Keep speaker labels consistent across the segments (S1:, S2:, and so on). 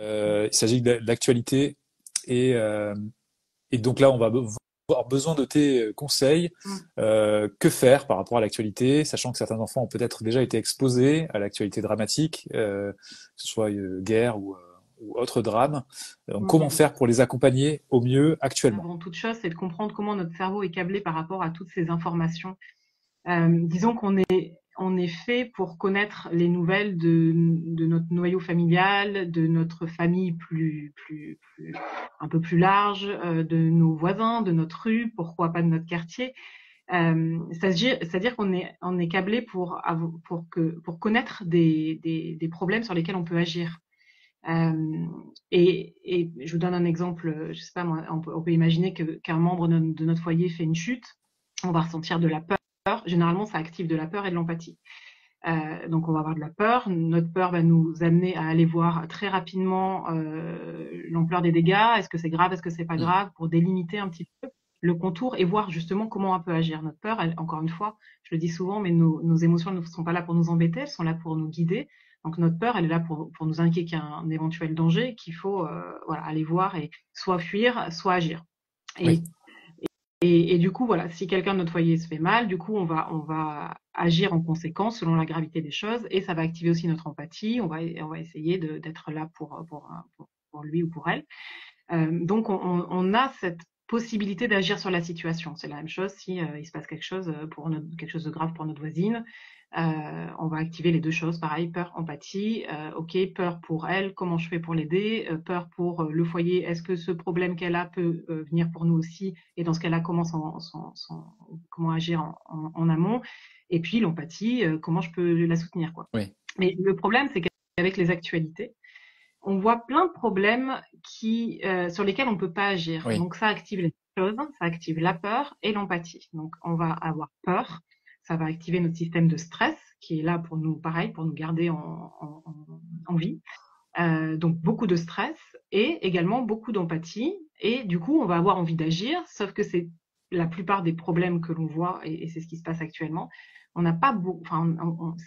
S1: Il s'agit de l'actualité et, euh, et donc là, on va avoir besoin de tes conseils.
S2: Mm.
S1: Que faire par rapport à l'actualité, sachant que certains enfants ont peut-être déjà été exposés à l'actualité dramatique, que ce soit guerre ou autre drame. Donc, comment
S2: Mm.
S1: faire pour les accompagner au mieux actuellement?
S2: Avant toute chose, c'est de comprendre comment notre cerveau est câblé par rapport à toutes ces informations. Disons on est fait pour connaître les nouvelles de notre noyau familial, de notre famille un peu plus large, de nos voisins, de notre rue, pourquoi pas de notre quartier. C'est-à-dire on est câblé pour connaître des problèmes sur lesquels on peut agir. Euh, et je vous donne un exemple, je sais pas moi, on peut imaginer qu'un membre de notre foyer fait une chute, on va ressentir de la peur. Généralement, ça active de la peur et de l'empathie. Donc, on va avoir de la peur. Notre peur va nous amener à aller voir très rapidement l'ampleur des dégâts. Est-ce que c'est grave, est-ce que c'est pas
S1: Hmm.
S2: grave, pour délimiter un petit peu le contour et voir justement comment on peut agir. Notre peur, encore une fois, je le dis souvent, mais nos émotions ne sont pas là pour nous embêter, elles sont là pour nous guider. Donc notre peur, elle est là pour nous indiquer qu'il y a un éventuel danger, qu'il faut voilà, aller voir et soit fuir, soit agir.
S1: Oui,
S2: Et et du coup, voilà, si quelqu'un de notre foyer se fait mal, du coup, on va agir en conséquence selon la gravité des choses et ça va activer aussi notre empathie. On va essayer d'être là pour lui ou pour elle. Donc, on a cette possibilité d'agir sur la situation. C'est la même chose si il se passe quelque chose de grave pour notre voisine. On va activer les deux choses, pareil, peur, empathie. Ok, peur pour elle, comment je fais pour l'aider? Peur pour le foyer, est-ce que ce problème qu'elle a peut venir pour nous aussi? Et dans ce cas-là, comment agir en amont? Et puis l'empathie, comment je peux la soutenir, quoi.
S1: oui,
S2: Mais le problème, c'est qu'avec les actualités, on voit plein de problèmes sur lesquels on ne peut pas agir.
S1: oui,
S2: Donc ça active les choses, ça active la peur et l'empathie. Donc on va avoir peur, ça va activer notre système de stress qui est là pour nous, pareil, pour nous garder en vie. Donc beaucoup de stress et également beaucoup d'empathie. Et du coup, on va avoir envie d'agir, sauf que c'est la plupart des problèmes que l'on voit, et c'est ce qui se passe actuellement. On n'a pas beaucoup, enfin,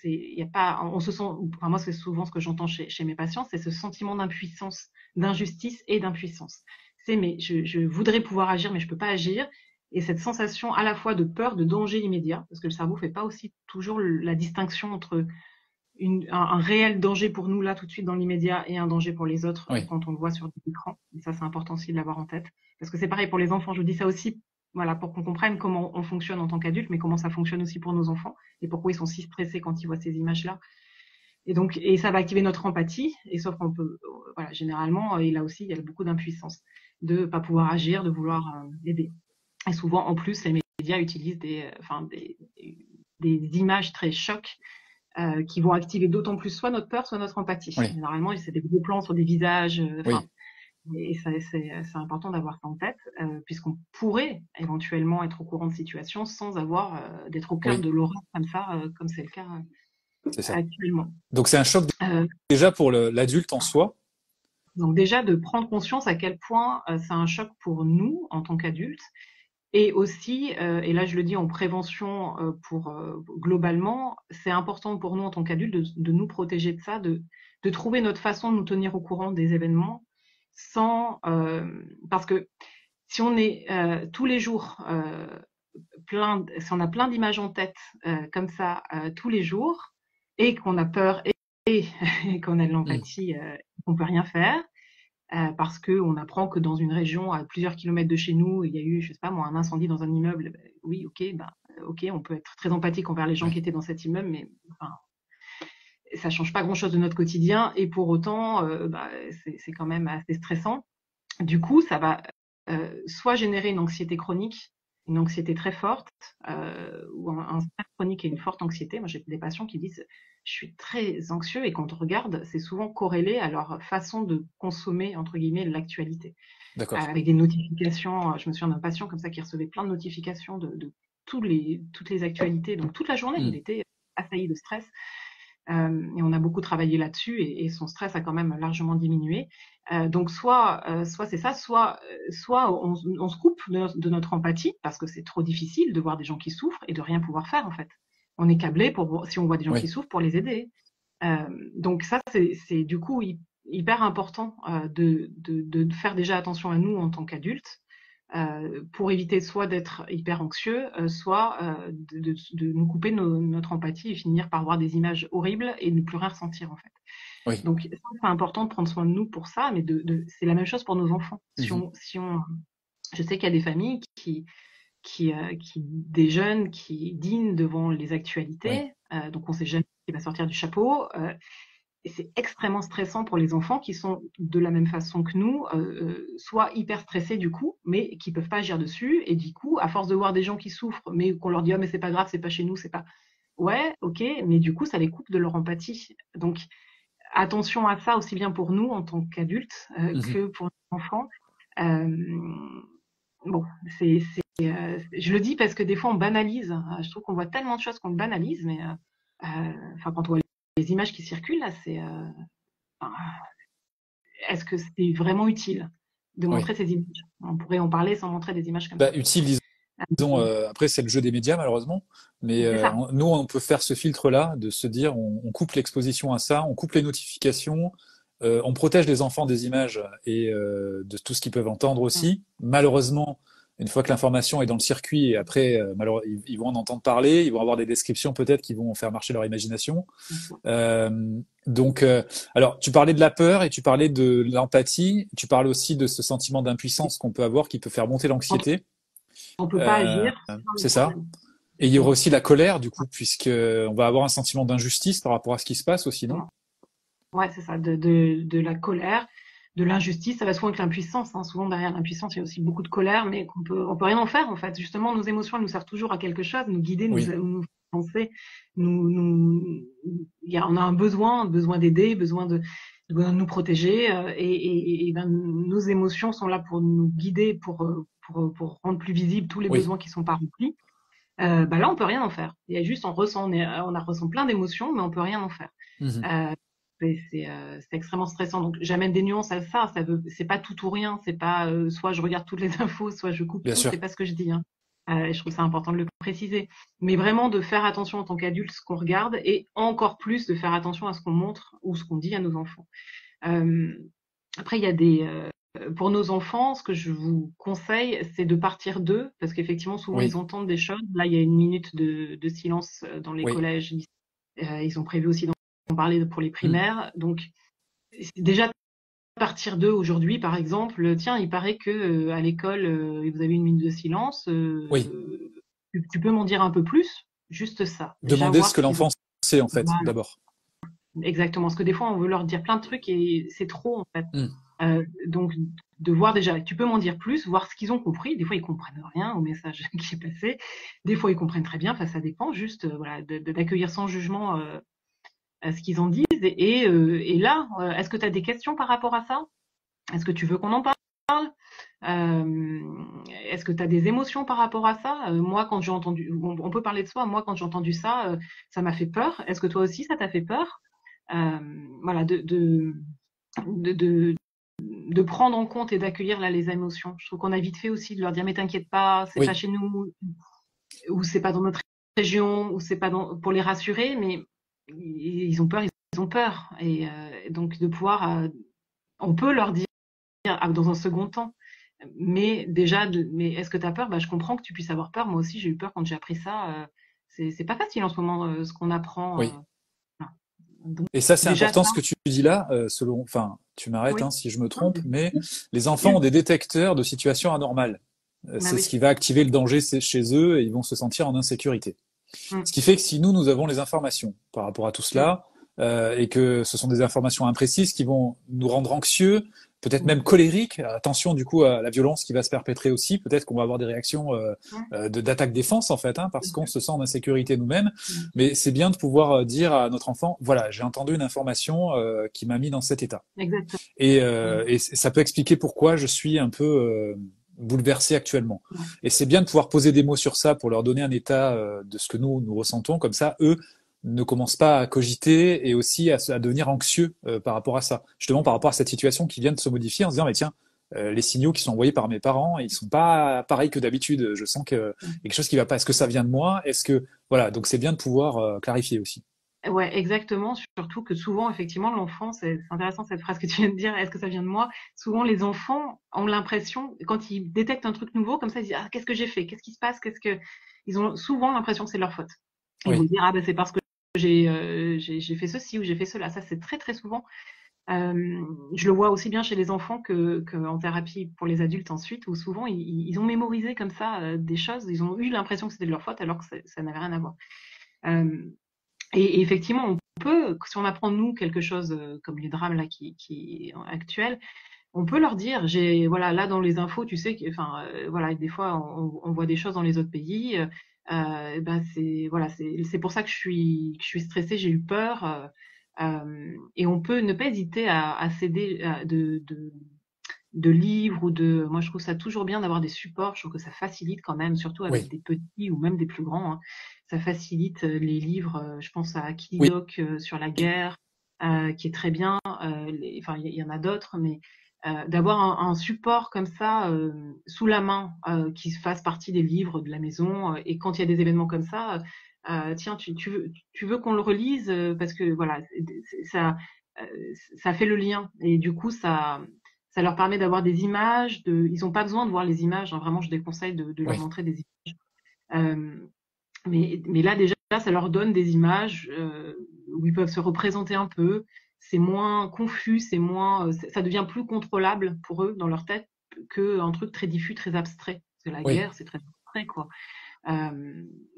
S2: y a pas, on se sent, enfin, moi, c'est souvent ce que j'entends chez mes patients, c'est ce sentiment d'impuissance, d'injustice et d'impuissance. C'est, mais je voudrais pouvoir agir, mais je peux pas agir. Et cette sensation à la fois de peur, de danger immédiat, parce que le cerveau fait pas aussi toujours la distinction entre un réel danger pour nous là tout de suite dans l'immédiat et un danger pour les autres
S1: oui,
S2: quand on le voit sur des écrans. Et ça, c'est important aussi de l'avoir en tête. Parce que c'est pareil pour les enfants, je vous dis ça aussi, voilà, pour qu'on comprenne comment on fonctionne en tant qu'adulte, mais comment ça fonctionne aussi pour nos enfants et pourquoi ils sont si stressés quand ils voient ces images-là. Et donc, et ça va activer notre empathie, et sauf qu'on peut, voilà, généralement, et là aussi, il y a beaucoup d'impuissance, de pas pouvoir agir, de vouloir aider. Et souvent, en plus, les médias utilisent des images très chocs qui vont activer d'autant plus soit notre peur, soit notre empathie.
S1: oui,
S2: Généralement, c'est des gros plans sur des visages,
S1: oui,
S2: et c'est important d'avoir ça en tête, puisqu'on pourrait éventuellement être au courant de situations sans avoir d'être au cœur
S1: oui,
S2: de l'horreur comme ça, comme c'est le cas
S1: c'est ça.
S2: actuellement.
S1: Donc c'est un choc
S2: Euh,
S1: déjà pour l'adulte en soi.
S2: donc déjà de prendre conscience à quel point c'est un choc pour nous en tant qu'adultes, et aussi, et là je le dis en prévention globalement, c'est important pour nous en tant qu'adultes de nous protéger de ça, de trouver notre façon de nous tenir au courant des événements sans parce que si on est tous les jours si on a plein d'images en tête comme ça tous les jours et qu'on a peur et, et qu'on a de
S1: Hmm.
S2: l'empathie, qu'on peut rien faire parce qu'on apprend que dans une région à plusieurs kilomètres de chez nous, il y a eu, je sais pas moi, un incendie dans un immeuble. Ben, oui, ok, on peut être très empathique envers les gens qui
S1: Oui,
S2: étaient dans cet immeuble, mais enfin, ça change pas grand-chose de notre quotidien et pour autant, c'est quand même assez stressant. Du coup, ça va soit générer une anxiété chronique, une anxiété très forte, ou un stress chronique et une forte anxiété. Moi, j'ai des patients qui disent je suis très anxieux et quand on regarde, c'est souvent corrélé à leur façon de consommer, entre guillemets, l'actualité.
S1: d'accord.
S2: Avec des notifications, je me souviens d'un patient comme ça qui recevait plein de notifications de toutes les actualités. Donc toute la journée, il
S1: Hmm.
S2: était assailli de stress. Et on a beaucoup travaillé là-dessus et son stress a quand même largement diminué. Donc soit c'est ça, soit on se coupe de notre empathie parce que c'est trop difficile de voir des gens qui souffrent et de rien pouvoir faire en fait. On est câblé pour si on voit des gens qui
S1: Oui,
S2: souffrent pour les aider. Donc ça c'est du coup hyper important de faire déjà attention à nous en tant qu'adultes, pour éviter soit d'être hyper anxieux, soit de nous couper notre empathie et finir par voir des images horribles et ne plus rien ressentir en fait.
S1: Oui.
S2: Donc c'est important de prendre soin de nous pour ça, mais c'est la même chose pour nos enfants. Je sais qu'il y a des familles des jeunes qui dînent devant les actualités, donc on sait jamais ce qui va sortir du chapeau. Et c'est extrêmement stressant pour les enfants qui sont de la même façon que nous, soit hyper stressés du coup, mais qui peuvent pas agir dessus. Et du coup, à force de voir des gens qui souffrent, mais qu'on leur dit, oh, mais c'est pas grave, c'est pas chez nous, c'est pas. Ouais, ok, mais du coup, ça les coupe de leur empathie. Donc, attention à ça aussi bien pour nous en tant qu'adultes que pour les enfants. Bon, je le dis parce que des fois on banalise. Je trouve qu'on voit tellement de choses qu'on banalise, mais enfin quand on voit les images qui circulent là, est-ce que c'est vraiment utile de montrer ces images? On pourrait en parler sans montrer des images comme ça.
S1: Utile, disons, après c'est le jeu des médias malheureusement, mais nous on peut faire ce filtre-là de se dire on coupe l'exposition à ça, on coupe les notifications, on protège les enfants des images et de tout ce qu'ils peuvent entendre aussi. Malheureusement, une fois que l'information est dans le circuit, et après, ils vont en entendre parler, ils vont avoir des descriptions peut-être qui vont faire marcher leur imagination. Alors, tu parlais de la peur et tu parlais de l'empathie. Tu parles aussi de ce sentiment d'impuissance qu'on peut avoir, qui peut faire monter l'anxiété.
S2: On peut pas agir.
S1: C'est ça. Et il y aura aussi la colère, du coup, puisque on va avoir un sentiment d'injustice par rapport à ce qui se passe aussi, non?
S2: Ouais, c'est ça, de la colère, de l'injustice. Ça va souvent avec l'impuissance, hein. Souvent derrière l'impuissance, il y a aussi beaucoup de colère, mais on peut rien en faire en fait. Justement, nos émotions, elles nous servent toujours à quelque chose, nous guider, nous penser, on a un besoin d'aider, besoin de nous protéger, et ben, nos émotions sont là pour nous guider, pour rendre plus visibles tous les besoins qui sont pas remplis. Là, on peut rien en faire. Il y a juste, on ressent plein d'émotions, mais on peut rien en faire. C'est extrêmement stressant. Donc, j'amène des nuances à ça. C'est pas tout ou rien. C'est pas soit je regarde toutes les infos, soit je coupe tout. C'est pas ce que je dis. Hein. Je trouve ça important de le préciser. Mais vraiment de faire attention en tant qu'adulte ce qu'on regarde et encore plus de faire attention à ce qu'on montre ou ce qu'on dit à nos enfants. Après, il y a pour nos enfants, ce que je vous conseille, c'est de partir d'eux, parce qu'effectivement, souvent, ils entendent des choses. Là, il y a une minute de silence dans les collèges. Ils ont prévu aussi d'en parler pour les primaires. Donc, déjà, partir d'eux aujourd'hui, par exemple, tiens, il paraît que à l'école, vous avez une minute de silence. Tu peux m'en dire un peu plus? Juste ça.
S1: Demander ce que l'enfant sait, en fait, d'abord.
S2: Exactement. Parce que des fois, on veut leur dire plein de trucs et c'est trop, en fait. Donc, de voir déjà, tu peux m'en dire plus, voir ce qu'ils ont compris. Des fois, ils comprennent rien au message qui est passé. Des fois, ils comprennent très bien. Enfin, ça dépend. Juste, voilà, d'accueillir sans jugement ce qu'ils en disent. Et là, est-ce que tu as des questions par rapport à ça? Est-ce que tu veux qu'on en parle? Est-ce que tu as des émotions par rapport à ça? Moi, quand j'ai entendu, on peut parler de soi. Moi, quand j'ai entendu ça, ça m'a fait peur. Est-ce que toi aussi, ça t'a fait peur? Voilà, de prendre en compte et d'accueillir là les émotions. Je trouve qu'on a vite fait aussi de leur dire mais t'inquiète pas, c'est pas chez nous, ou c'est pas dans notre région, ou c'est pas pour les rassurer, mais ils ont peur, et donc de pouvoir, on peut leur dire dans un second temps, mais déjà, mais est-ce que t'as peur? Je comprends que tu puisses avoir peur. Moi aussi, j'ai eu peur quand j'ai appris ça. C'est pas facile en ce moment ce qu'on apprend.
S1: Donc, et ça, c'est important ce que tu dis là, enfin, tu m'arrêtes si je me trompe, mais les enfants ont des détecteurs de situations anormales. C'est ce qui va activer le danger chez eux et ils vont se sentir en insécurité. Ce qui fait que si nous avons les informations par rapport à tout cela, et que ce sont des informations imprécises qui vont nous rendre anxieux, peut-être même colériques, attention du coup à la violence qui va se perpétrer aussi, peut-être qu'on va avoir des réactions d'attaque-défense en fait, parce qu'on se sent en insécurité nous-mêmes, mais c'est bien de pouvoir dire à notre enfant, voilà, j'ai entendu une information qui m'a mis dans cet état.
S2: Exactement.
S1: Et ça peut expliquer pourquoi je suis un peu bouleversé actuellement. Et c'est bien de pouvoir poser des mots sur ça pour leur donner un état de ce que nous ressentons, comme ça, eux ne commencent pas à cogiter et aussi à devenir anxieux par rapport à ça. Justement, par rapport à cette situation qui vient de se modifier en se disant, mais tiens, les signaux qui sont envoyés par mes parents, ils sont pas pareils que d'habitude. Je sens qu'il y a quelque chose qui va pas. Est-ce que ça vient de moi? Est-ce que, voilà. Donc, c'est bien de pouvoir clarifier aussi.
S2: Ouais, exactement. Surtout que souvent, effectivement, l'enfant, c'est intéressant cette phrase que tu viens de dire. Est-ce que ça vient de moi? Souvent, les enfants ont l'impression, quand ils détectent un truc nouveau, comme ça, ils disent, ah, qu'est-ce que j'ai fait? Qu'est-ce qui se passe? Ils ont souvent l'impression que c'est leur faute. Ils vont
S1: Oui,
S2: dire, ah, ben, c'est parce que j'ai fait ceci ou j'ai fait cela. Ça, c'est très, très souvent. Je le vois aussi bien chez les enfants que en thérapie pour les adultes ensuite, où souvent, ils ont mémorisé comme ça, des choses. Ils ont eu l'impression que c'était de leur faute alors que ça n'avait rien à voir. Euh, et effectivement, on peut, si on apprend nous quelque chose comme les drames là qui actuels, on peut leur dire, voilà, là dans les infos, tu sais, enfin voilà, des fois on voit des choses dans les autres pays. Ben c'est pour ça que je suis stressée, j'ai eu peur. Et on peut ne pas hésiter à céder de livres ou moi je trouve ça toujours bien d'avoir des supports. Je trouve que ça facilite quand même, surtout avec
S1: oui,
S2: des petits ou même des plus grands, hein. Ça facilite les livres. Je pense à Akili
S1: oui,
S2: Doc sur la guerre, qui est très bien. Enfin, il y en a d'autres, mais d'avoir un support comme ça sous la main, qui fasse partie des livres de la maison, et quand il y a des événements comme ça, tiens, tu veux qu'on le relise, parce que voilà, euh, ça fait le lien, et du coup ça leur permet d'avoir des images. Ils n'ont pas besoin de voir les images, hein. Vraiment, je déconseille de leur
S1: oui.
S2: montrer des images. Mais là, déjà, ça leur donne des images où ils peuvent se représenter un peu. C'est moins confus, ça devient plus contrôlable pour eux dans leur tête qu'un truc très diffus, très abstrait. Parce que la
S1: Oui.
S2: guerre, c'est très abstrait, quoi.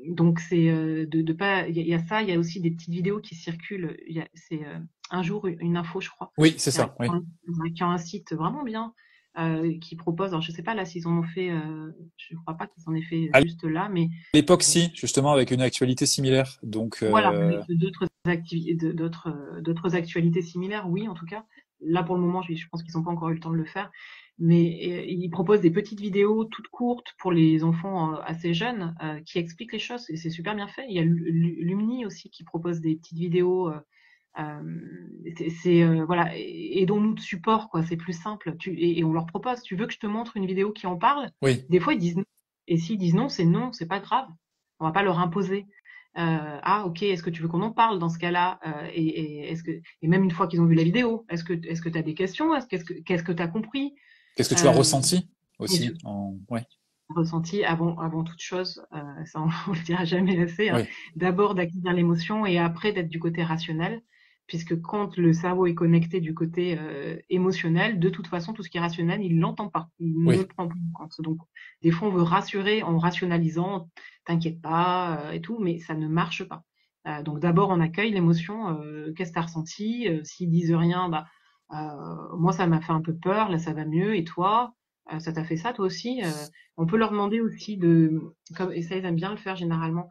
S2: Donc c'est de pas. Il y a ça. Il y a aussi des petites vidéos qui circulent. C'est un jour une info, je crois,
S1: Oui, c'est
S2: qui a,
S1: ça, oui.
S2: qui a un site vraiment bien, qui propose. Alors je sais pas là s'ils en ont fait. Je crois pas qu'ils en aient fait
S1: À
S2: juste là, mais
S1: l'époque, si, justement, avec une actualité similaire. Donc,
S2: voilà, d'autres actualités similaires, oui, en tout cas. Là, pour le moment, je pense qu'ils n'ont pas encore eu le temps de le faire. Mais ils proposent des petites vidéos toutes courtes pour les enfants assez jeunes, qui expliquent les choses. Et c'est super bien fait. Il y a Lumni aussi qui propose des petites vidéos. Voilà, aidons-nous de support, quoi. C'est plus simple. Et on leur propose, tu veux que je te montre une vidéo qui en parle?
S1: oui.
S2: Des fois, ils disent non. Et s'ils disent non, c'est pas grave. On va pas leur imposer. Ah, ok, est-ce que tu veux qu'on en parle dans ce cas-là? Et même une fois qu'ils ont vu la vidéo, est-ce que tu as des questions? Qu'est-ce que tu as compris?
S1: Qu'est-ce que tu as
S2: Euh,
S1: ressenti
S2: et
S1: aussi ouais,
S2: ressenti avant toute chose, ça on le dira jamais assez, hein.
S1: oui,
S2: D'abord d'acquérir l'émotion et après d'être du côté rationnel, puisque quand le cerveau est connecté du côté émotionnel, de toute façon tout ce qui est rationnel, il l'entend pas, il ne le
S1: oui,
S2: prend pas en compte. Donc des fois on veut rassurer en rationalisant, t'inquiète pas et tout, mais ça ne marche pas. Donc d'abord on accueille l'émotion, qu'est-ce que tu as ressenti? S'ils disent rien, bah moi ça m'a fait un peu peur, là ça va mieux, et toi? Ça t'a fait ça toi aussi? On peut leur demander aussi et ça ils aiment bien le faire généralement,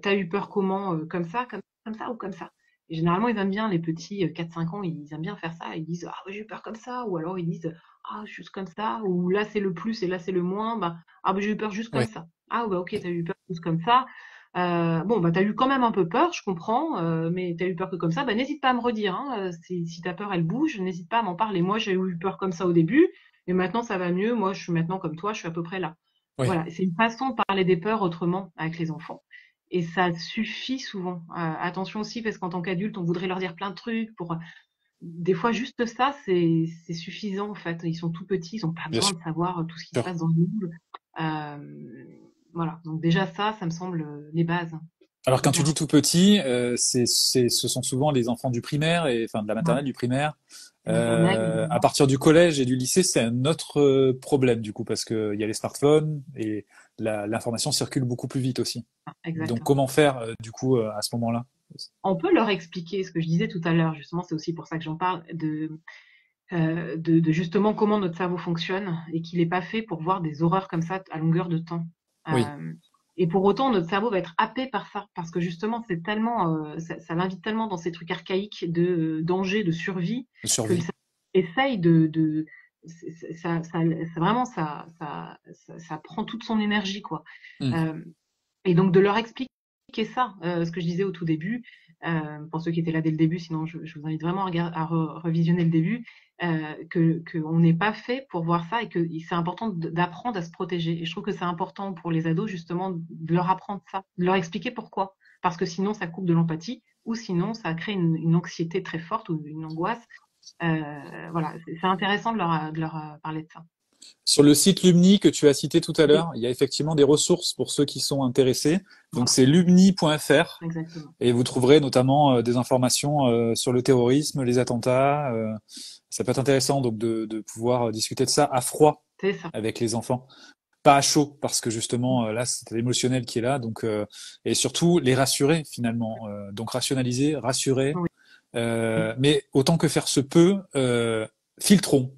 S2: t'as eu peur comment? Comme ça ou comme ça? Et généralement ils aiment bien, les petits 4-5 ans, ils aiment bien faire ça. Ils disent, ah ouais, j'ai eu peur comme ça, ou alors ils disent, ah juste comme ça, ou là c'est le plus et là c'est le moins, bah ah bah j'ai eu peur juste comme
S1: oui,
S2: ça. Ah bah ok, t'as eu peur juste comme ça. Bon bah t'as eu quand même un peu peur, je comprends, mais t'as eu peur que comme ça, bah n'hésite pas à me redire, hein, si ta peur elle bouge, n'hésite pas à m'en parler. Moi j'ai eu peur comme ça au début, mais maintenant ça va mieux. Moi je suis maintenant comme toi, je suis à peu près là.
S1: oui.
S2: Voilà, c'est une façon de parler des peurs autrement avec les enfants. Et ça suffit souvent. Attention aussi, parce qu'en tant qu'adulte, on voudrait leur dire plein de trucs pour. Des fois, juste ça, c'est suffisant en fait. Ils sont tout petits, ils n'ont pas
S1: Bien
S2: besoin de savoir tout ce qui se
S1: sûr.
S2: passe dans le monde. Voilà. Donc déjà ça me semble les bases
S1: Alors,
S2: de
S1: quand tu dis
S2: thérapie.
S1: tout petit, ce sont souvent les enfants du primaire et enfin de la
S2: Ouais.
S1: maternelle, du primaire.
S2: Maternelle,
S1: À
S2: évidemment.
S1: partir du collège et du lycée, c'est un autre problème du coup parce que il y a les smartphones et l'information circule beaucoup plus vite aussi. Donc,
S2: Exactement.
S1: comment faire du coup à ce moment-là?
S2: On peut leur expliquer ce que je disais tout à l'heure, justement, c'est aussi pour ça que j'en parle, de justement comment notre cerveau fonctionne et qu'il n'est pas fait pour voir des horreurs comme ça à longueur de temps.
S1: Oui,
S2: Euh, et pour autant, notre cerveau va être happé par ça, parce que justement, c'est tellement, ça l'invite tellement dans ces trucs archaïques de danger, de survie,
S1: de
S2: que le
S1: survie.
S2: cerveau essaye vraiment, ça prend toute son énergie, quoi.
S1: Hmm.
S2: Euh, et donc de leur expliquer ça, ce que je disais au tout début, pour ceux qui étaient là dès le début, sinon je vous invite vraiment à revisionner le début, qu'on n'est pas fait pour voir ça et que c'est important d'apprendre à se protéger. Et je trouve que c'est important pour les ados justement de leur apprendre ça, de leur expliquer pourquoi. Parce que sinon ça coupe de l'empathie, ou sinon ça crée une anxiété très forte ou une angoisse. Voilà, c'est intéressant de leur parler de ça.
S1: Sur le site Lumni que tu as cité tout à l'heure, il y a effectivement des ressources pour ceux qui sont intéressés. Donc c'est lumni.fr et vous trouverez notamment des informations sur le terrorisme, les attentats. Ça peut être intéressant donc de pouvoir discuter de ça à froid avec les enfants, pas à chaud parce que justement là c'est l'émotionnel qui est là. Donc et surtout les rassurer finalement. Donc rationaliser, rassurer, mais autant que faire se peut, filtrons.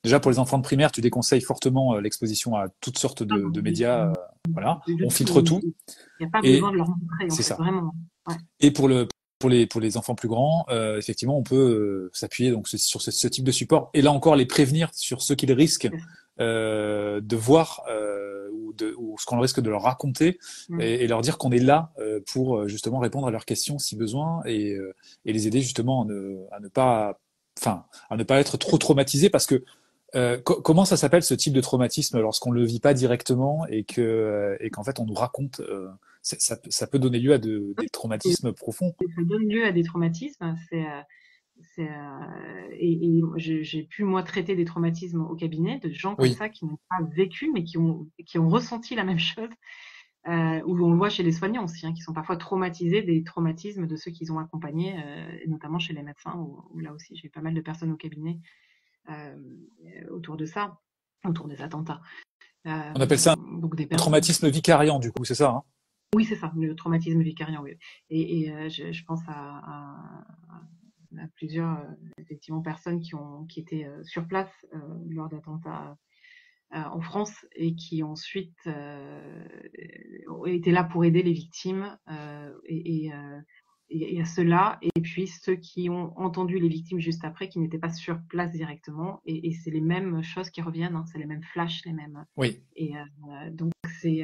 S1: Déjà, pour les enfants de primaire, tu déconseilles fortement l'exposition à toutes sortes de médias. Voilà, on filtre tout.
S2: Il n'y a pas besoin de leur montrer,
S1: c'est ça.
S2: Vraiment. Ouais.
S1: Et pour les enfants plus grands, effectivement, on peut s'appuyer donc sur ce type de support. Et là encore, les prévenir sur ce qu'ils risquent de voir ou ce qu'on risque de leur raconter et leur dire qu'on est là pour justement répondre à leurs questions si besoin et les aider justement à ne pas être trop traumatisé parce que comment ça s'appelle ce type de traumatisme lorsqu'on le vit pas directement et qu'en fait on nous raconte ça peut donner lieu à des traumatismes profonds.
S2: Ça donne lieu à des traumatismes. Et j'ai pu moi traiter des traumatismes au cabinet de gens comme ça qui n'ont pas vécu mais qui ont ressenti la même chose. Où on le voit chez les soignants aussi, qui sont parfois traumatisés des traumatismes de ceux qu'ils ont accompagnés, notamment chez les médecins, où là aussi j'ai eu pas mal de personnes au cabinet autour de ça, autour des attentats.
S1: On appelle ça un traumatisme vicariant, du coup, c'est ça, hein?
S2: Oui, c'est ça, le traumatisme vicariant, oui. Et je pense à plusieurs effectivement personnes qui étaient sur place lors d'attentats en France et qui ensuite étaient là pour aider les victimes et à ceux-là, et puis ceux qui ont entendu les victimes juste après, qui n'étaient pas sur place directement, et c'est les mêmes choses qui reviennent, c'est les mêmes flashs, les mêmes.
S1: Oui.
S2: Et donc c'est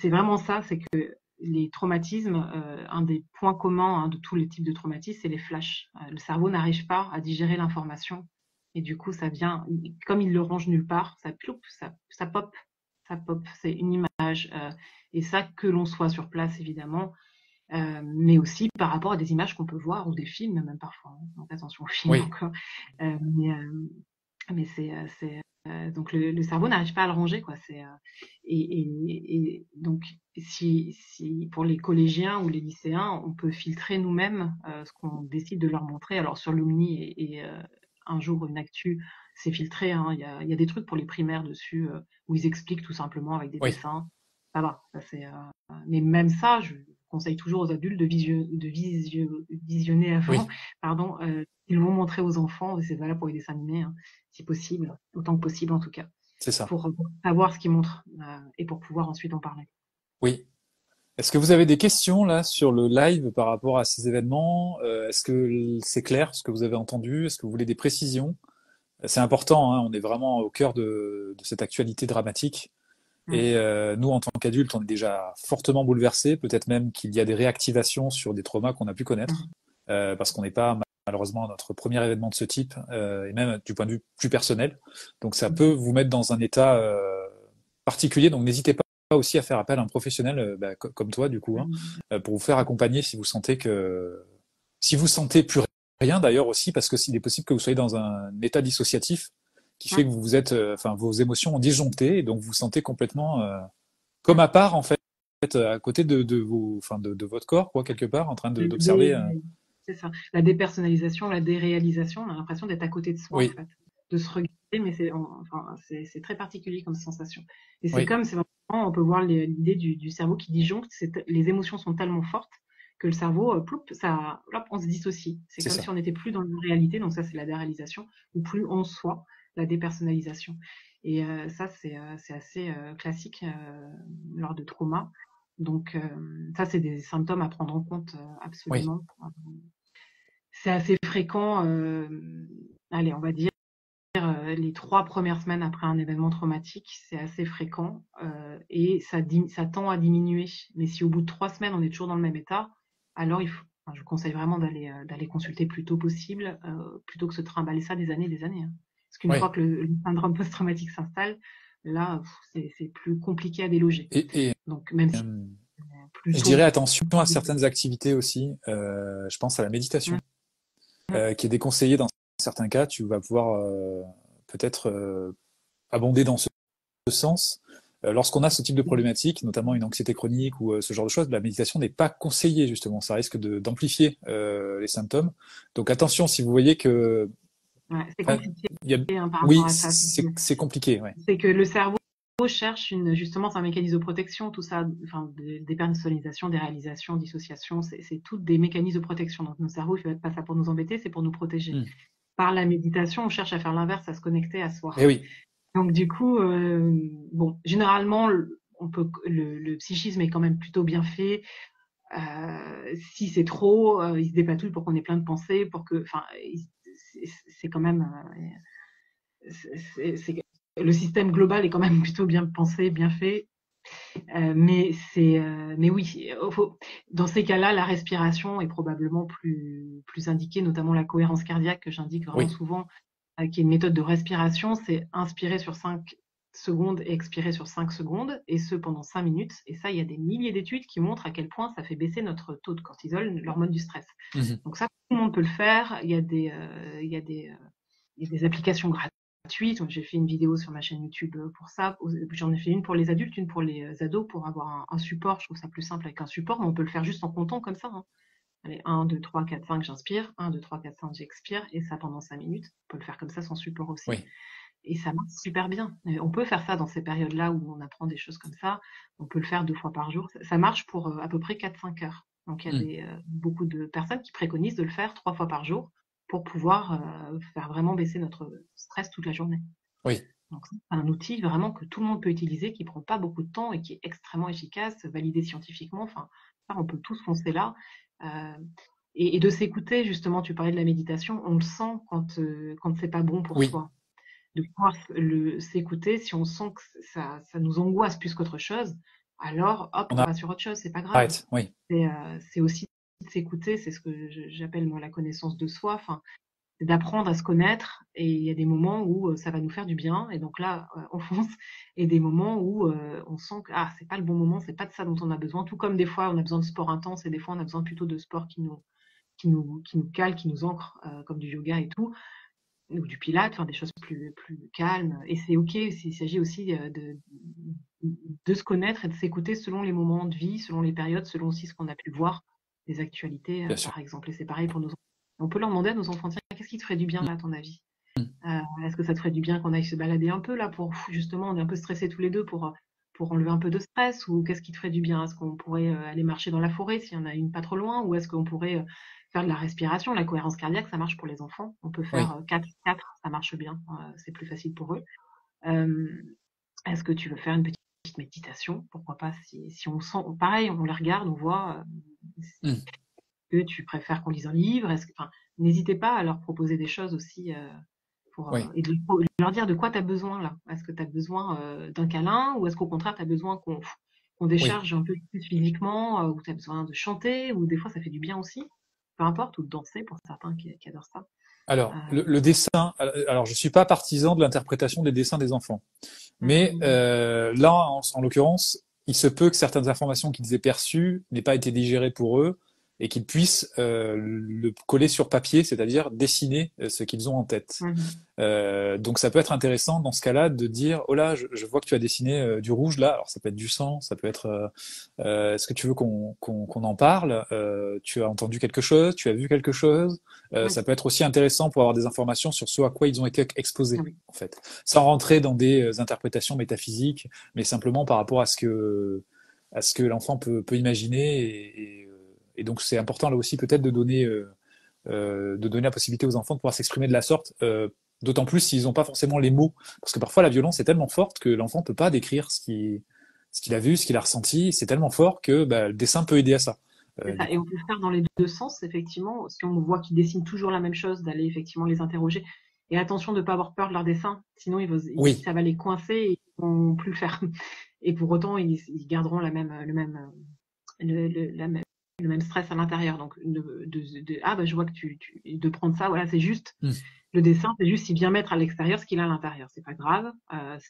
S2: vraiment ça, c'est que les traumatismes, un des points communs de tous les types de traumatismes, c'est les flashs. Le cerveau n'arrive pas à digérer l'information. Et du coup, ça vient, comme il le range nulle part, ça pop, c'est une image. Et ça, que l'on soit sur place, évidemment, mais aussi par rapport à des images qu'on peut voir ou des films, même parfois. Donc attention aux films encore. Mais donc le cerveau n'arrive pas à le ranger, quoi. Et donc si pour les collégiens ou les lycéens, on peut filtrer nous-mêmes ce qu'on décide de leur montrer. Alors sur Lumni et un jour une actu, c'est filtré. Il y a des trucs pour les primaires dessus où ils expliquent tout simplement avec des dessins. Ça va. Mais même ça, je conseille toujours aux adultes de visionner avant. Pardon. Ils vont montrer aux enfants, c'est valable pour les dessins animés, si possible, autant que possible en tout cas.
S1: C'est ça.
S2: Pour savoir ce qu'ils montrent et pour pouvoir ensuite en parler.
S1: Oui. Est-ce que vous avez des questions là sur le live par rapport à ces événements? Est-ce que c'est clair ce que vous avez entendu? Est-ce que vous voulez des précisions? C'est important, on est vraiment au cœur de cette actualité dramatique. Et nous, en tant qu'adultes, on est déjà fortement bouleversés. Peut-être même qu'il y a des réactivations sur des traumas qu'on a pu connaître, parce qu'on n'est pas malheureusement à notre premier événement de ce type, et même du point de vue plus personnel. Donc ça peut vous mettre dans un état particulier. Donc n'hésitez pas aussi à faire appel à un professionnel comme toi, du coup, pour vous faire accompagner si vous sentez plus rien d'ailleurs aussi, parce que s'il est possible que vous soyez dans un état dissociatif qui fait que vous êtes, vos émotions ont disjoncté et donc vous vous sentez complètement comme à part en fait, à côté de votre corps, quoi, quelque part, en train d'observer.
S2: C'est ça. La dépersonnalisation, la déréalisation, on a l'impression d'être à côté de soi, en fait, de se regarder, mais c'est très particulier comme sensation. Et c'est vraiment, on peut voir l'idée du cerveau qui disjoncte. Les émotions sont tellement fortes que le cerveau, on se dissocie. C'est comme si on n'était plus dans la réalité. Donc ça, c'est la déréalisation, ou plus en soi, la dépersonnalisation. Et ça, c'est assez classique lors de trauma. Donc ça, c'est des symptômes à prendre en compte absolument. C'est assez fréquent, allez, on va dire les 3 premières semaines après un événement traumatique, c'est assez fréquent et ça tend à diminuer. Mais si au bout de 3 semaines, on est toujours dans le même état, alors je conseille vraiment d'aller consulter le plus tôt possible plutôt que se trimballer ça des années et des années. Parce qu'une fois que le syndrome post-traumatique s'installe, là, c'est plus compliqué à déloger.
S1: Et
S2: donc même si
S1: Je dirais attention à certaines activités aussi. Je pense à la méditation, qui est déconseillée dans certains cas. Tu vas pouvoir peut-être abonder dans ce sens. Lorsqu'on a ce type de problématique, notamment une anxiété chronique ou ce genre de choses, la méditation n'est pas conseillée justement. Ça risque d'amplifier les symptômes. Donc attention si vous voyez que...
S2: c'est compliqué par
S1: oui,
S2: rapport à ça.
S1: C'est compliqué. Ouais.
S2: C'est que le cerveau cherche justement, c'est un mécanisme de protection, tout ça, enfin, dépersonnalisation, déréalisation, dissociation, c'est toutes des mécanismes de protection. Donc notre cerveau, il fait pas ça pour nous embêter, c'est pour nous protéger. Par la méditation, on cherche à faire l'inverse, à se connecter à soi.
S1: Et oui.
S2: Donc du coup, bon, généralement, le psychisme est quand même plutôt bien fait. Si c'est trop, il se dépatouille pour qu'on ait plein de pensées, pour que, enfin, c'est quand même, le système global est quand même plutôt bien pensé, bien fait. Mais oui, dans ces cas-là, la respiration est probablement plus indiquée, notamment la cohérence cardiaque que j'indique vraiment souvent, qui est une méthode de respiration. C'est inspirer sur 5 secondes et expirer sur 5 secondes, et ce pendant 5 minutes. Et ça, il y a des milliers d'études qui montrent à quel point ça fait baisser notre taux de cortisol, l'hormone du stress. Donc ça, tout le monde peut le faire. Il y a des applications gratuites. J'ai fait une vidéo sur ma chaîne YouTube pour ça. J'en ai fait une pour les adultes, une pour les ados, pour avoir un support. Je trouve ça plus simple avec un support, mais on peut le faire juste en comptant comme ça. Allez, 1, 2, 3, 4, 5, j'inspire. 1, 2, 3, 4, 5, j'expire. Et ça pendant 5 minutes. On peut le faire comme ça sans support aussi. Et ça marche super bien. On peut faire ça dans ces périodes-là où on apprend des choses comme ça. On peut le faire 2 fois par jour. Ça marche pour à peu près 4-5 heures. Donc il y a beaucoup de personnes qui préconisent de le faire 3 fois par jour pour pouvoir faire vraiment baisser notre stress toute la journée. Donc c'est un outil vraiment que tout le monde peut utiliser, qui prend pas beaucoup de temps et qui est extrêmement efficace, validé scientifiquement. Enfin, on peut tous foncer là. Et de s'écouter, justement, tu parlais de la méditation, on le sent quand c'est pas bon pour soi. De pouvoir s'écouter, si on sent que ça nous angoisse plus qu'autre chose, alors hop, on va sur autre chose, c'est pas grave. C'est aussi de s'écouter, c'est ce que j'appelle moi la connaissance de soi. Enfin, c'est d'apprendre à se connaître, et il y a des moments où ça va nous faire du bien, et donc là on fonce, et des moments où on sent que c'est pas le bon moment, c'est pas de ça dont on a besoin, tout comme des fois on a besoin de sport intense, et des fois on a besoin plutôt de sport qui nous cale, qui nous ancre, comme du yoga et tout, ou du pilates, enfin des choses plus calmes. Et c'est ok, il s'agit aussi de se connaître et de s'écouter selon les moments de vie, selon les périodes, selon aussi ce qu'on a pu voir, des actualités par exemple. Et c'est pareil pour nos enfants. On peut leur demander à nos enfants, tiens, qu'est-ce qui te ferait du bien là à ton avis? Est-ce que ça te ferait du bien qu'on aille se balader un peu là, pour justement, on est un peu stressés tous les deux, pour enlever un peu de stress? Ou qu'est-ce qui te ferait du bien? Est-ce qu'on pourrait aller marcher dans la forêt s'il y en a une pas trop loin? Ou est-ce qu'on pourrait faire de la respiration? La cohérence cardiaque, ça marche pour les enfants. On peut faire 4, ça marche bien. C'est plus facile pour eux. Est-ce que tu veux faire une petite méditation? Pourquoi pas, si on sent, pareil, on les regarde, on voit que tu préfères qu'on lise un livre. N'hésitez pas à leur proposer des choses aussi, et de leur dire de quoi tu as besoin là. Est-ce que tu as besoin d'un câlin, ou est-ce qu'au contraire tu as besoin qu'on décharge un peu plus physiquement, ou tu as besoin de chanter, ou des fois ça fait du bien aussi, peu importe, ou de danser pour certains qui adorent ça.
S1: Alors, le dessin, alors je suis pas partisan de l'interprétation des dessins des enfants, mais là, en l'occurrence, il se peut que certaines informations qu'ils aient perçues n'aient pas été digérées pour eux, et qu'ils puissent le coller sur papier, c'est-à-dire dessiner ce qu'ils ont en tête. Donc ça peut être intéressant dans ce cas-là de dire, oh là, je vois que tu as dessiné du rouge là. Alors ça peut être du sang, ça peut être est-ce que tu veux qu'on en parle? Tu as entendu quelque chose, tu as vu quelque chose? Ça peut être aussi intéressant pour avoir des informations sur ce à quoi ils ont été exposés, en fait, sans rentrer dans des interprétations métaphysiques, mais simplement par rapport à ce que l'enfant peut imaginer. Et donc c'est important là aussi peut-être de donner la possibilité aux enfants de pouvoir s'exprimer de la sorte, d'autant plus s'ils n'ont pas forcément les mots, parce que parfois la violence est tellement forte que l'enfant peut pas décrire ce qu'il a vu, ce qu'il a ressenti. C'est tellement fort que le dessin peut aider à ça.
S2: Et on peut le faire dans les deux sens, effectivement. Si on voit qu'ils dessinent toujours la même chose, d'aller effectivement les interroger. Et attention de ne pas avoir peur de leur dessin, sinon ça va les coincer et ils ne vont plus le faire. Et pour autant, ils garderont le même stress à l'intérieur. Donc, je vois que de prendre ça, voilà, c'est juste. Le dessin, c'est juste, il vient mettre à l'extérieur ce qu'il a à l'intérieur. C'est pas grave.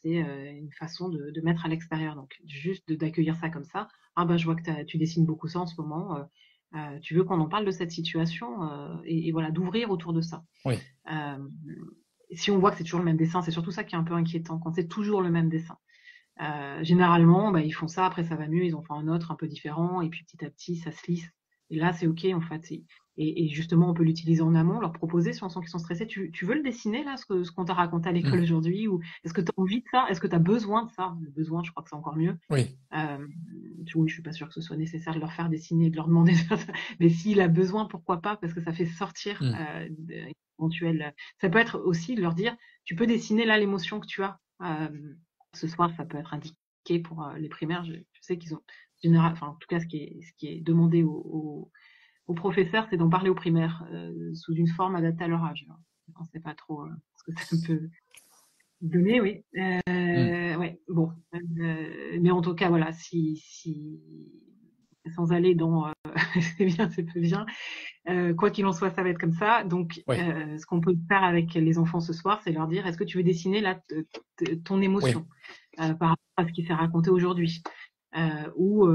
S2: C'est une façon de mettre à l'extérieur. Donc, juste d'accueillir ça comme ça. ah ben je vois que tu dessines beaucoup ça en ce moment. Tu veux qu'on en parle de cette situation et voilà, d'ouvrir autour de ça.
S1: Oui.
S2: Si on voit que c'est toujours le même dessin, c'est surtout ça qui est un peu inquiétant, quand c'est toujours le même dessin. Généralement, bah, ils font ça, après ça va mieux, ils en font un autre un peu différent, et puis petit à petit, ça se lisse. Et là, c'est OK, en fait. Et justement, on peut l'utiliser en amont, leur proposer, si on sent qu'ils sont stressés, tu veux le dessiner, là, ce qu'on t'a raconté à l'école aujourd'hui, ou est-ce que tu as envie de ça? Est-ce que tu as besoin de ça? Le besoin, je crois que c'est encore mieux.
S1: Oui.
S2: Oui, je suis pas sûre que ce soit nécessaire de leur faire dessiner, de leur demander ça. Mais s'il a besoin, pourquoi pas? Parce que ça fait sortir éventuel. Ça peut être aussi de leur dire, tu peux dessiner là l'émotion que tu as. Ce soir, ça peut être indiqué pour les primaires. Je sais qu'ils ont général, enfin en tout cas, ce qui est demandé aux professeurs, c'est d'en parler aux primaires sous une forme adaptée à leur âge. On ne sait pas trop ce que ça peut donner, oui. Ouais, bon. Mais en tout cas, voilà, si sans aller dans c'est bien, c'est peu bien. Quoi qu'il en soit, ça va être comme ça. Donc, ce qu'on peut faire avec les enfants ce soir, c'est leur dire, est-ce que tu veux dessiner là ton émotion par rapport à ce qui s'est raconté aujourd'hui, ou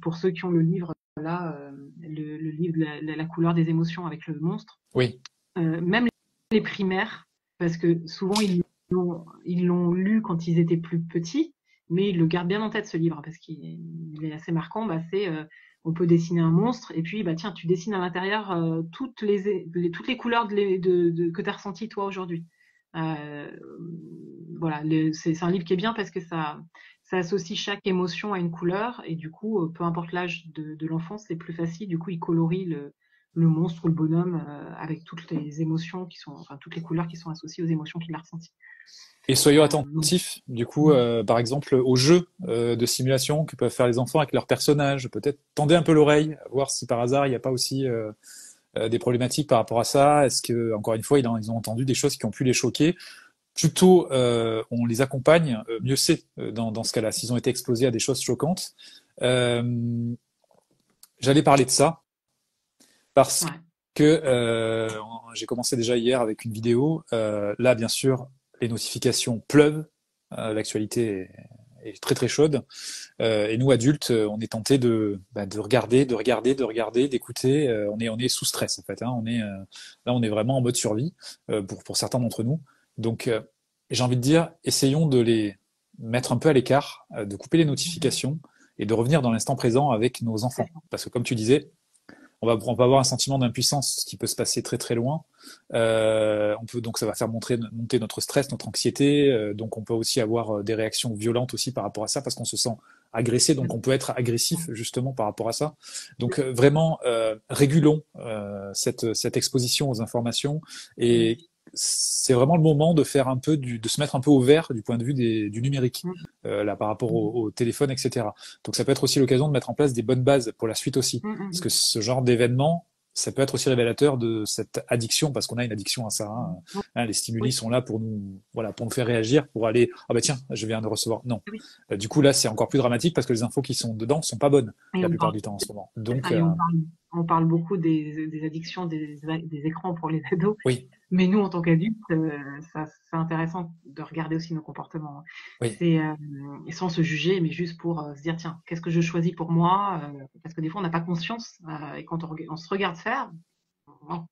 S2: pour ceux qui ont le livre là, le livre la couleur des émotions avec le monstre.
S1: Oui.
S2: Même les primaires, parce que souvent ils l'ont lu quand ils étaient plus petits, mais ils le gardent bien en tête ce livre parce qu'il est assez marquant. Bah, c'est on peut dessiner un monstre et puis bah tiens, tu dessines à l'intérieur toutes les couleurs que tu as ressenties toi aujourd'hui. Voilà, c'est un livre qui est bien parce que ça associe chaque émotion à une couleur et du coup, peu importe l'âge de l'enfant, c'est plus facile. Du coup, il colorie le monstre ou le bonhomme avec toutes les émotions enfin toutes les couleurs qui sont associées aux émotions qu'il a ressenties.
S1: Et soyons attentifs, du coup, par exemple, aux jeux de simulation que peuvent faire les enfants avec leurs personnages. Peut-être tendez un peu l'oreille, voir si par hasard il n'y a pas aussi des problématiques par rapport à ça. Est-ce que, encore une fois, ils ont entendu des choses qui ont pu les choquer? Plutôt, on les accompagne, mieux c'est dans ce cas-là, s'ils ont été exposés à des choses choquantes. J'allais parler de ça parce que j'ai commencé déjà hier avec une vidéo. Là, bien sûr, les notifications pleuvent. L'actualité est très très chaude. Et nous, adultes, on est tentés de regarder, d'écouter. On est sous stress, en fait. Hein. Là, on est vraiment en mode survie pour certains d'entre nous. Donc, j'ai envie de dire, essayons de les mettre un peu à l'écart, de couper les notifications et de revenir dans l'instant présent avec nos enfants. Parce que comme tu disais, on va avoir un sentiment d'impuissance qui peut se passer très très loin. Donc ça va faire monter notre stress, notre anxiété. Donc on peut aussi avoir des réactions violentes aussi par rapport à ça parce qu'on se sent agressé. Donc on peut être agressif justement par rapport à ça. Donc vraiment régulons cette exposition aux informations et c'est vraiment le moment de faire un peu de se mettre un peu au vert du point de vue du numérique là par rapport au téléphone, etc. Donc ça peut être aussi l'occasion de mettre en place des bonnes bases pour la suite aussi, parce que ce genre d'événement, ça peut être aussi révélateur de cette addiction, parce qu'on a une addiction à ça. Hein, les stimuli sont là pour nous faire réagir, pour aller ah bah tiens, je viens de recevoir. Non. Du coup là, c'est encore plus dramatique parce que les infos qui sont dedans sont pas bonnes la plupart du temps en ce moment. Donc
S2: on parle beaucoup des addictions des écrans pour les ados.
S1: Oui.
S2: Mais nous, en tant qu'adultes, c'est intéressant de regarder aussi nos comportements.
S1: Oui.
S2: C'est sans se juger, mais juste pour se dire tiens, qu'est-ce que je choisis pour moi parce que des fois, on n'a pas conscience et quand on se regarde faire,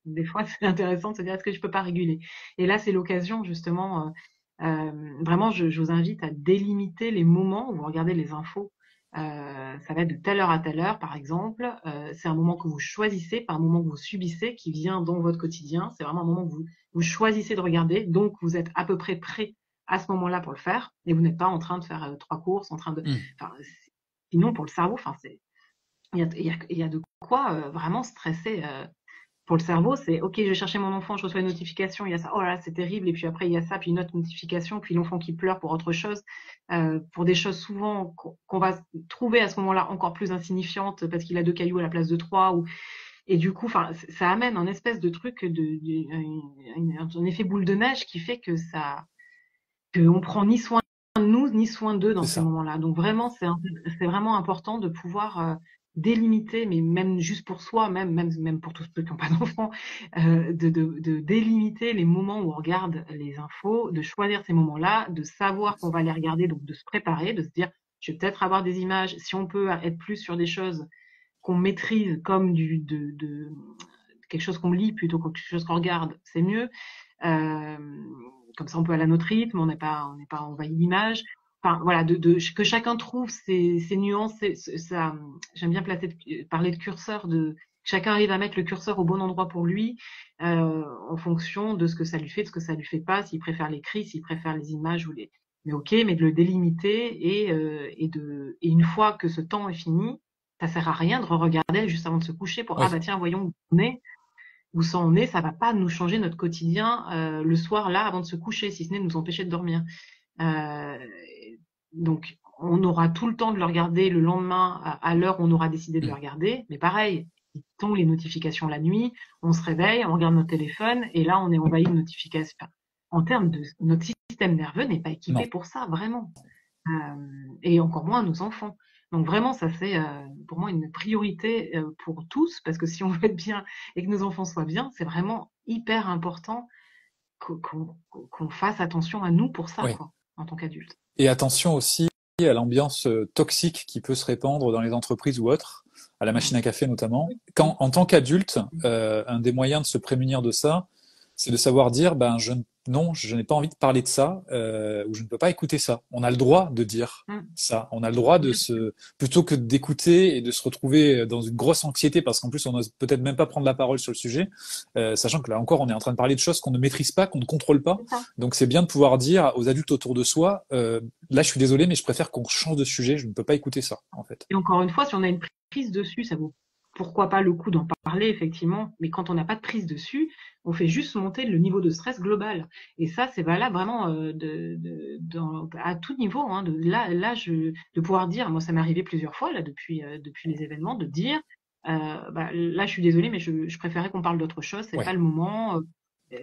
S2: des fois, c'est intéressant de se dire est-ce que je peux pas réguler. Et là, c'est l'occasion justement. Vraiment, je vous invite à délimiter les moments où vous regardez les infos. Ça va être de telle heure à telle heure, par exemple. C'est un moment que vous choisissez, pas un moment que vous subissez, qui vient dans votre quotidien. C'est vraiment un moment que vous choisissez de regarder. Donc, vous êtes à peu près prêt à ce moment-là pour le faire. Et vous n'êtes pas en train de faire 3 courses, en train de. Sinon, pour le cerveau, il y a de quoi vraiment stresser. Pour le cerveau, c'est OK, je vais chercher mon enfant, je reçois une notification, il y a ça, oh là, c'est terrible, et puis après il y a ça, puis une autre notification, puis l'enfant qui pleure pour autre chose, pour des choses souvent qu'on va trouver à ce moment-là encore plus insignifiantes parce qu'il a 2 cailloux à la place de 3, et du coup, ça amène un espèce de truc, un effet boule de neige qui fait qu'on prend ni soin de nous, ni soin d'eux dans ces moments-là. Donc vraiment, c'est vraiment important de pouvoir délimiter, mais même juste pour soi, même pour tous ceux qui n'ont pas d'enfants, de délimiter les moments où on regarde les infos, de choisir ces moments-là, de savoir qu'on va les regarder, donc de se préparer, de se dire je vais peut-être avoir des images. Si on peut être plus sur des choses qu'on maîtrise, comme quelque chose qu'on lit plutôt que quelque chose qu'on regarde, c'est mieux. Comme ça, on peut aller à notre rythme, on n'est pas envahi d'images. Enfin, voilà, que chacun trouve ses nuances. Ça, j'aime bien parler de curseur, chacun arrive à mettre le curseur au bon endroit pour lui, en fonction de ce que ça lui fait, de ce que ça lui fait pas, s'il préfère l'écrit, s'il préfère les images mais ok, mais de le délimiter et une fois que ce temps est fini, ça sert à rien de regarder juste avant de se coucher pour, ah bah tiens, voyons où on est. Où ça en est, ça va pas nous changer notre quotidien le soir là avant de se coucher, si ce n'est de nous empêcher de dormir. Donc on aura tout le temps de le regarder le lendemain à l'heure où on aura décidé de le regarder, mais pareil, il tombe les notifications la nuit, on se réveille, on regarde notre téléphone et là on est envahi de notifications. En termes de notre système nerveux n'est pas équipé pour ça vraiment, et encore moins nos enfants. Donc vraiment, ça c'est pour moi une priorité pour tous, parce que si on veut être bien et que nos enfants soient bien, c'est vraiment hyper important qu'on fasse attention à nous pour ça, quoi, en tant qu'adultes.
S1: Et attention aussi à l'ambiance toxique qui peut se répandre dans les entreprises ou autres, à la machine à café notamment. Quand, en tant qu'adulte, un des moyens de se prémunir de ça, c'est de savoir dire, non, je n'ai pas envie de parler de ça, ou je ne peux pas écouter ça. On a le droit de dire ça. On a le droit plutôt que d'écouter et de se retrouver dans une grosse anxiété, parce qu'en plus, on n'ose peut-être même pas prendre la parole sur le sujet, sachant que là encore, on est en train de parler de choses qu'on ne maîtrise pas, qu'on ne contrôle pas. Donc, c'est bien de pouvoir dire aux adultes autour de soi, là, je suis désolé, mais je préfère qu'on change de sujet, je ne peux pas écouter ça, en fait.
S2: Et encore une fois, si on a une prise dessus, ça vaut pourquoi pas le coup d'en parler, effectivement, mais quand on n'a pas de prise dessus, on fait juste monter le niveau de stress global. Et ça, c'est valable vraiment à tout niveau. Hein, de pouvoir dire, moi ça m'est arrivé plusieurs fois là depuis les événements, de dire, là je suis désolée, mais je préférais qu'on parle d'autre chose, c'est pas le moment.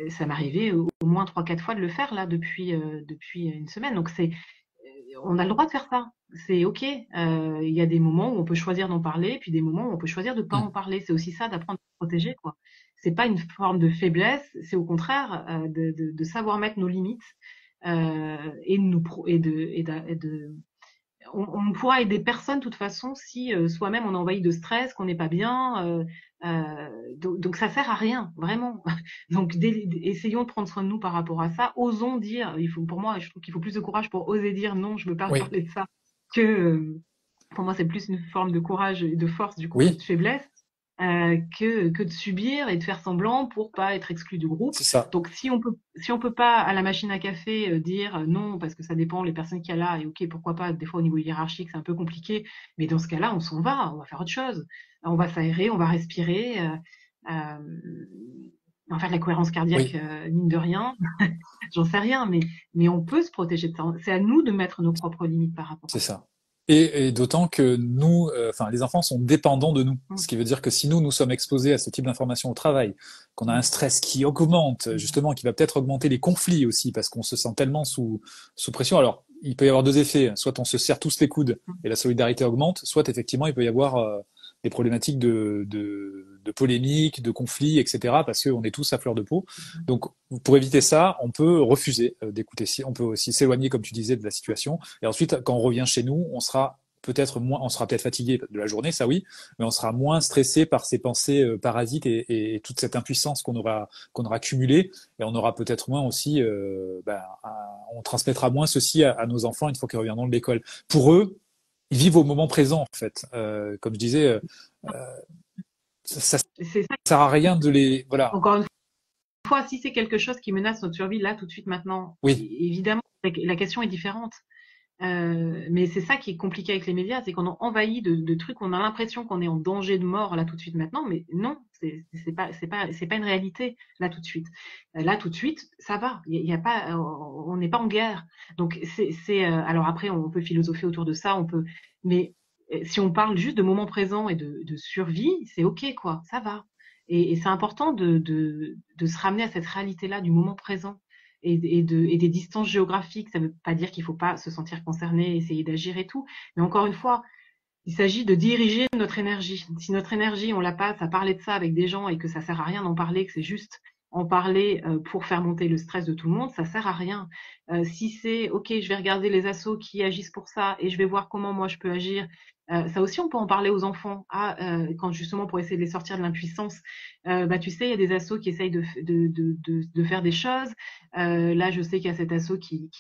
S2: Ça m'est arrivé au moins 3-4 fois de le faire là depuis une semaine. Donc on a le droit de faire ça. C'est ok. Il y a des moments où on peut choisir d'en parler, puis des moments où on peut choisir de pas en parler. C'est aussi ça, d'apprendre à se protéger, quoi. C'est pas une forme de faiblesse, c'est au contraire de savoir mettre nos limites on pourra aider personne de toute façon si soi-même on est envahi de stress, qu'on n'est pas bien. Donc ça sert à rien, vraiment. Donc essayons de prendre soin de nous par rapport à ça. Osons dire. Pour moi, je trouve qu'il faut plus de courage pour oser dire non, je ne veux pas parler de ça. Pour moi, c'est plus une forme de courage et de force du coup que de faiblesse. Que de subir et de faire semblant pour pas être exclu du groupe.
S1: C'est ça.
S2: Donc si on peut pas à la machine à café dire non parce que ça dépend les personnes qu'il y a là et ok pourquoi pas, des fois au niveau hiérarchique c'est un peu compliqué, mais dans ce cas-là on s'en va, on va faire autre chose, on va s'aérer, on va respirer, on va faire de la cohérence cardiaque mine de rien. J'en sais rien, mais on peut se protéger de ça. C'est à nous de mettre nos propres limites par rapport à ça.
S1: C'est ça. Et d'autant que nous, les enfants sont dépendants de nous. Ce qui veut dire que si nous sommes exposés à ce type d'informations au travail, qu'on a un stress qui augmente, justement, qui va peut-être augmenter les conflits aussi, parce qu'on se sent tellement sous pression. Alors, il peut y avoir deux effets. Soit on se serre tous les coudes et la solidarité augmente, soit effectivement, il peut y avoir des problématiques de polémiques, de conflits, etc. parce qu'on est tous à fleur de peau. Donc, pour éviter ça, on peut refuser d'écouter. On peut aussi s'éloigner, comme tu disais, de la situation. Et ensuite, quand on revient chez nous, on sera peut-être fatigué de la journée, ça oui, mais on sera moins stressé par ces pensées parasites et toute cette impuissance qu'on aura cumulée. Et on aura peut-être moins aussi, on transmettra moins ceci à nos enfants une fois qu'ils reviendront de l'école. Pour eux, ils vivent au moment présent, en fait. Comme je disais, ça sert à rien de les... Voilà.
S2: Encore une fois, si c'est quelque chose qui menace notre survie là, tout de suite, maintenant, évidemment, la question est différente. Mais c'est ça qui est compliqué avec les médias, c'est qu'on a envahi de trucs, on a l'impression qu'on est en danger de mort là tout de suite maintenant, mais non, c'est pas une réalité là tout de suite. Là tout de suite, ça va, il y a pas, on n'est pas en guerre. Donc alors après on peut philosopher autour de ça, mais si on parle juste de moment présent et de survie, c'est ok quoi, ça va. Et c'est important de se ramener à cette réalité-là du moment présent. Et des distances géographiques, ça ne veut pas dire qu'il ne faut pas se sentir concerné, essayer d'agir et tout. Mais encore une fois, il s'agit de diriger notre énergie. Si notre énergie, on la passe à parler de ça avec des gens et que ça sert à rien d'en parler, que c'est juste en parler pour faire monter le stress de tout le monde, ça sert à rien. Si c'est ok, je vais regarder les assos qui agissent pour ça et je vais voir comment moi je peux agir. Ça aussi, on peut en parler aux enfants. Quand justement pour essayer de les sortir de l'impuissance, tu sais, il y a des assos qui essayent de faire des choses. Là, je sais qu'il y a cet asso qui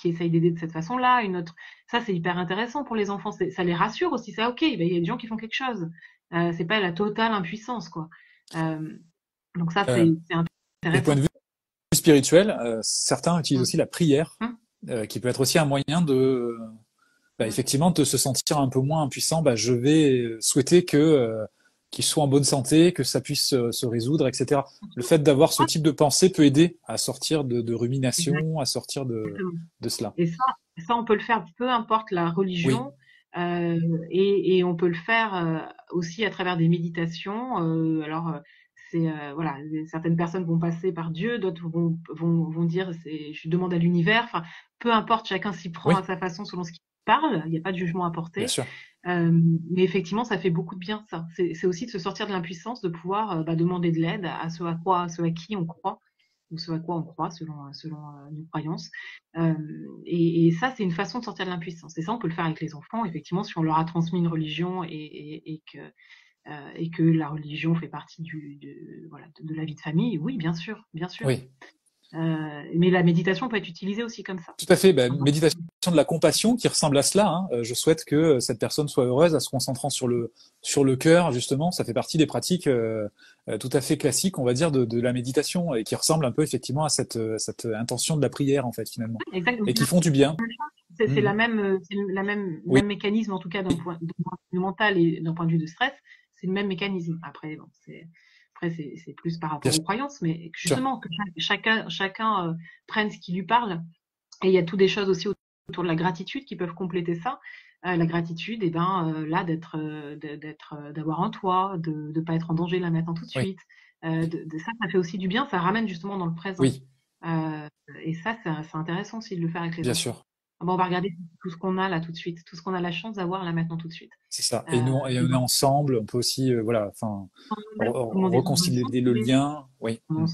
S2: essaye d'aider de cette façon-là. Une autre, ça c'est hyper intéressant pour les enfants. Ça les rassure aussi. C'est ok, il y a des gens qui font quelque chose. C'est pas la totale impuissance, quoi. Donc ça, c'est
S1: intéressant. Et point de vue spirituel, certains utilisent aussi la prière, qui peut être aussi un moyen de effectivement de se sentir un peu moins impuissant. Je vais souhaiter qu'il soit en bonne santé, que ça puisse se résoudre, etc. Le fait d'avoir ce type de pensée peut aider à sortir de rumination, à sortir de cela.
S2: Et ça, on peut le faire peu importe la religion. Et on peut le faire aussi à travers des méditations. Voilà, certaines personnes vont passer par Dieu, d'autres vont dire je demande à l'univers. Enfin, peu importe, chacun s'y prend à sa façon selon ce qu'il parle. Il n'y a pas de jugement à porter.
S1: Bien sûr.
S2: Mais effectivement, ça fait beaucoup de bien, ça. C'est aussi de se sortir de l'impuissance, de pouvoir demander de l'aide à ceux à qui on croit, ou ce à quoi on croit selon nos croyances. Et ça, c'est une façon de sortir de l'impuissance. Et ça, on peut le faire avec les enfants, effectivement, si on leur a transmis une religion et que la religion fait partie de la vie de famille. Oui, bien sûr, bien sûr.
S1: Oui.
S2: Mais la méditation peut être utilisée aussi comme ça.
S1: Tout à fait. Méditation de la compassion qui ressemble à cela. Je souhaite que cette personne soit heureuse, en se concentrant sur le cœur, justement. Ça fait partie des pratiques tout à fait classiques, on va dire, de la méditation, et qui ressemblent un peu effectivement à cette intention de la prière, en fait, finalement.
S2: Exactement.
S1: Et qui font du bien.
S2: C'est la même mécanisme, en tout cas d'un point de vue mental et d'un point de vue de stress. C'est le même mécanisme. Après, c'est plus par rapport aux croyances, mais justement, que chacun prenne ce qui lui parle. Et il y a toutes des choses aussi autour de la gratitude qui peuvent compléter ça. La gratitude, là, d'avoir un toit, de ne pas être en danger là maintenant tout de suite. Ça fait aussi du bien. Ça ramène justement dans le présent.
S1: Oui.
S2: Et ça, c'est intéressant aussi de le faire avec les enfants.
S1: Bien sûr.
S2: On va regarder tout ce qu'on a là tout de suite, tout ce qu'on a la chance d'avoir là maintenant tout de suite.
S1: C'est ça. Et nous, on est ensemble, on peut aussi, réconcilier le lien. Oui.
S2: Tout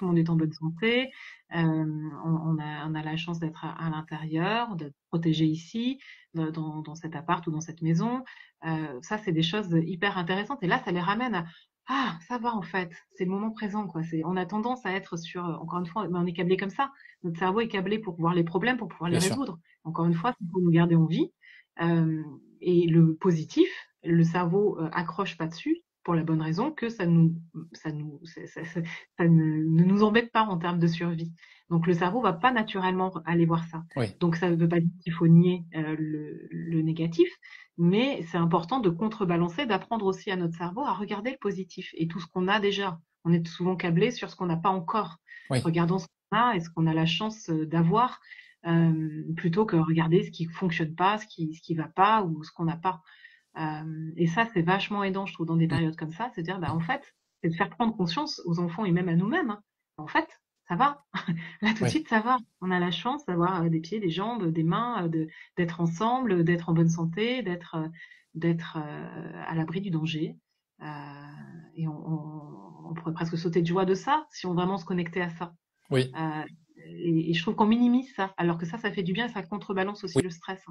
S2: le monde est en bonne santé. On a la chance d'être à l'intérieur, d'être protégé ici, dans cet appart ou dans cette maison. Ça, c'est des choses hyper intéressantes. Et là, ça les ramène à ça va en fait, c'est le moment présent, quoi. On a tendance à être encore une fois, mais on est câblé comme ça. Notre cerveau est câblé pour voir les problèmes, pour pouvoir les résoudre. Encore une fois, c'est pour nous garder en vie. Et le positif, le cerveau accroche pas dessus pour la bonne raison que ça ne nous embête pas en termes de survie. Donc le cerveau va pas naturellement aller voir ça. Donc ça ne veut pas dire qu'il faut nier le négatif, mais c'est important de contrebalancer, d'apprendre aussi à notre cerveau à regarder le positif et tout ce qu'on a déjà. On est souvent câblé sur ce qu'on n'a pas encore. Regardons ce qu'on a et ce qu'on a la chance d'avoir, plutôt que regarder ce qui fonctionne pas, ce qui va pas ou ce qu'on n'a pas. Et ça, c'est vachement aidant, je trouve, dans des périodes comme ça. C'est de dire, en fait, c'est de faire prendre conscience aux enfants et même à nous-mêmes. En fait, ça va. Là, tout de suite, ça va. On a la chance d'avoir des pieds, des jambes, des mains, d'être ensemble, d'être en bonne santé, d'être à l'abri du danger. Et on pourrait presque sauter de joie de ça si on vraiment se connectait à ça.
S1: Oui.
S2: Et je trouve qu'on minimise ça, alors que ça fait du bien et ça contrebalance aussi le stress.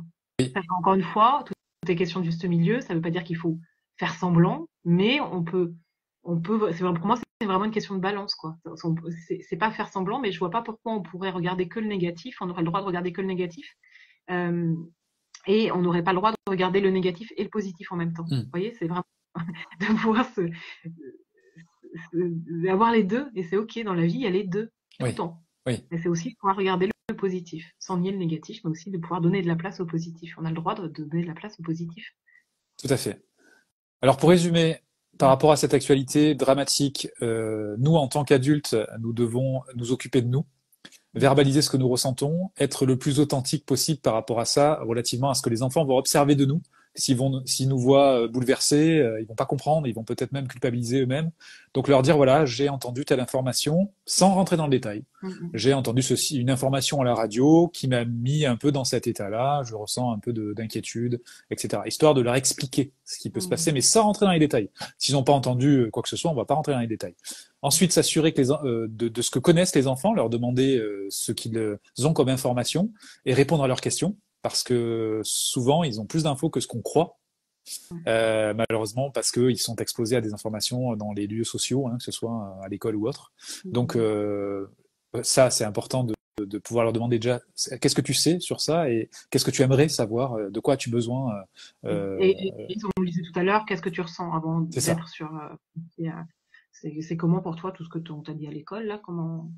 S2: Encore une fois, toutes les questions de juste milieu, ça ne veut pas dire qu'il faut faire semblant, mais on peut. Pour moi, c'est vraiment une question de balance, quoi. C'est pas faire semblant, mais je vois pas pourquoi on pourrait regarder que le négatif. On aurait le droit de regarder que le négatif, et on n'aurait pas le droit de regarder le négatif et le positif en même temps. Vous voyez, c'est vraiment de pouvoir avoir les deux, et c'est ok dans la vie, il y a les deux tout le temps. Et c'est aussi de pouvoir regarder le positif, sans nier le négatif, mais aussi de pouvoir donner de la place au positif. On a le droit de donner de la place au positif.
S1: Tout à fait. Alors pour résumer, par rapport à cette actualité dramatique, nous, en tant qu'adultes, nous devons nous occuper de nous, verbaliser ce que nous ressentons, être le plus authentique possible par rapport à ça, relativement à ce que les enfants vont observer de nous, s'ils nous voient bouleversés, ils vont pas comprendre, ils vont peut-être même culpabiliser eux-mêmes. Donc leur dire voilà, j'ai entendu telle information, sans rentrer dans le détail. J'ai entendu une information à la radio qui m'a mis un peu dans cet état-là, je ressens un peu d'inquiétude, etc. Histoire de leur expliquer ce qui peut se passer, mais sans rentrer dans les détails. S'ils n'ont pas entendu quoi que ce soit, on va pas rentrer dans les détails. Ensuite, s'assurer que de ce que connaissent les enfants, leur demander ce qu'ils ont comme information et répondre à leurs questions, parce que souvent, ils ont plus d'infos que ce qu'on croit. Malheureusement, parce qu'ils sont exposés à des informations dans les lieux sociaux, que ce soit à l'école ou autre. Donc, ça, c'est important de pouvoir leur demander déjà qu'est-ce que tu sais sur ça et qu'est-ce que tu aimerais savoir, de quoi as-tu besoin.
S2: Et on le disait tout à l'heure, qu'est-ce que tu ressens avant d'être sur. C'est comment pour toi tout ce que on t'a dit à l'école là, comment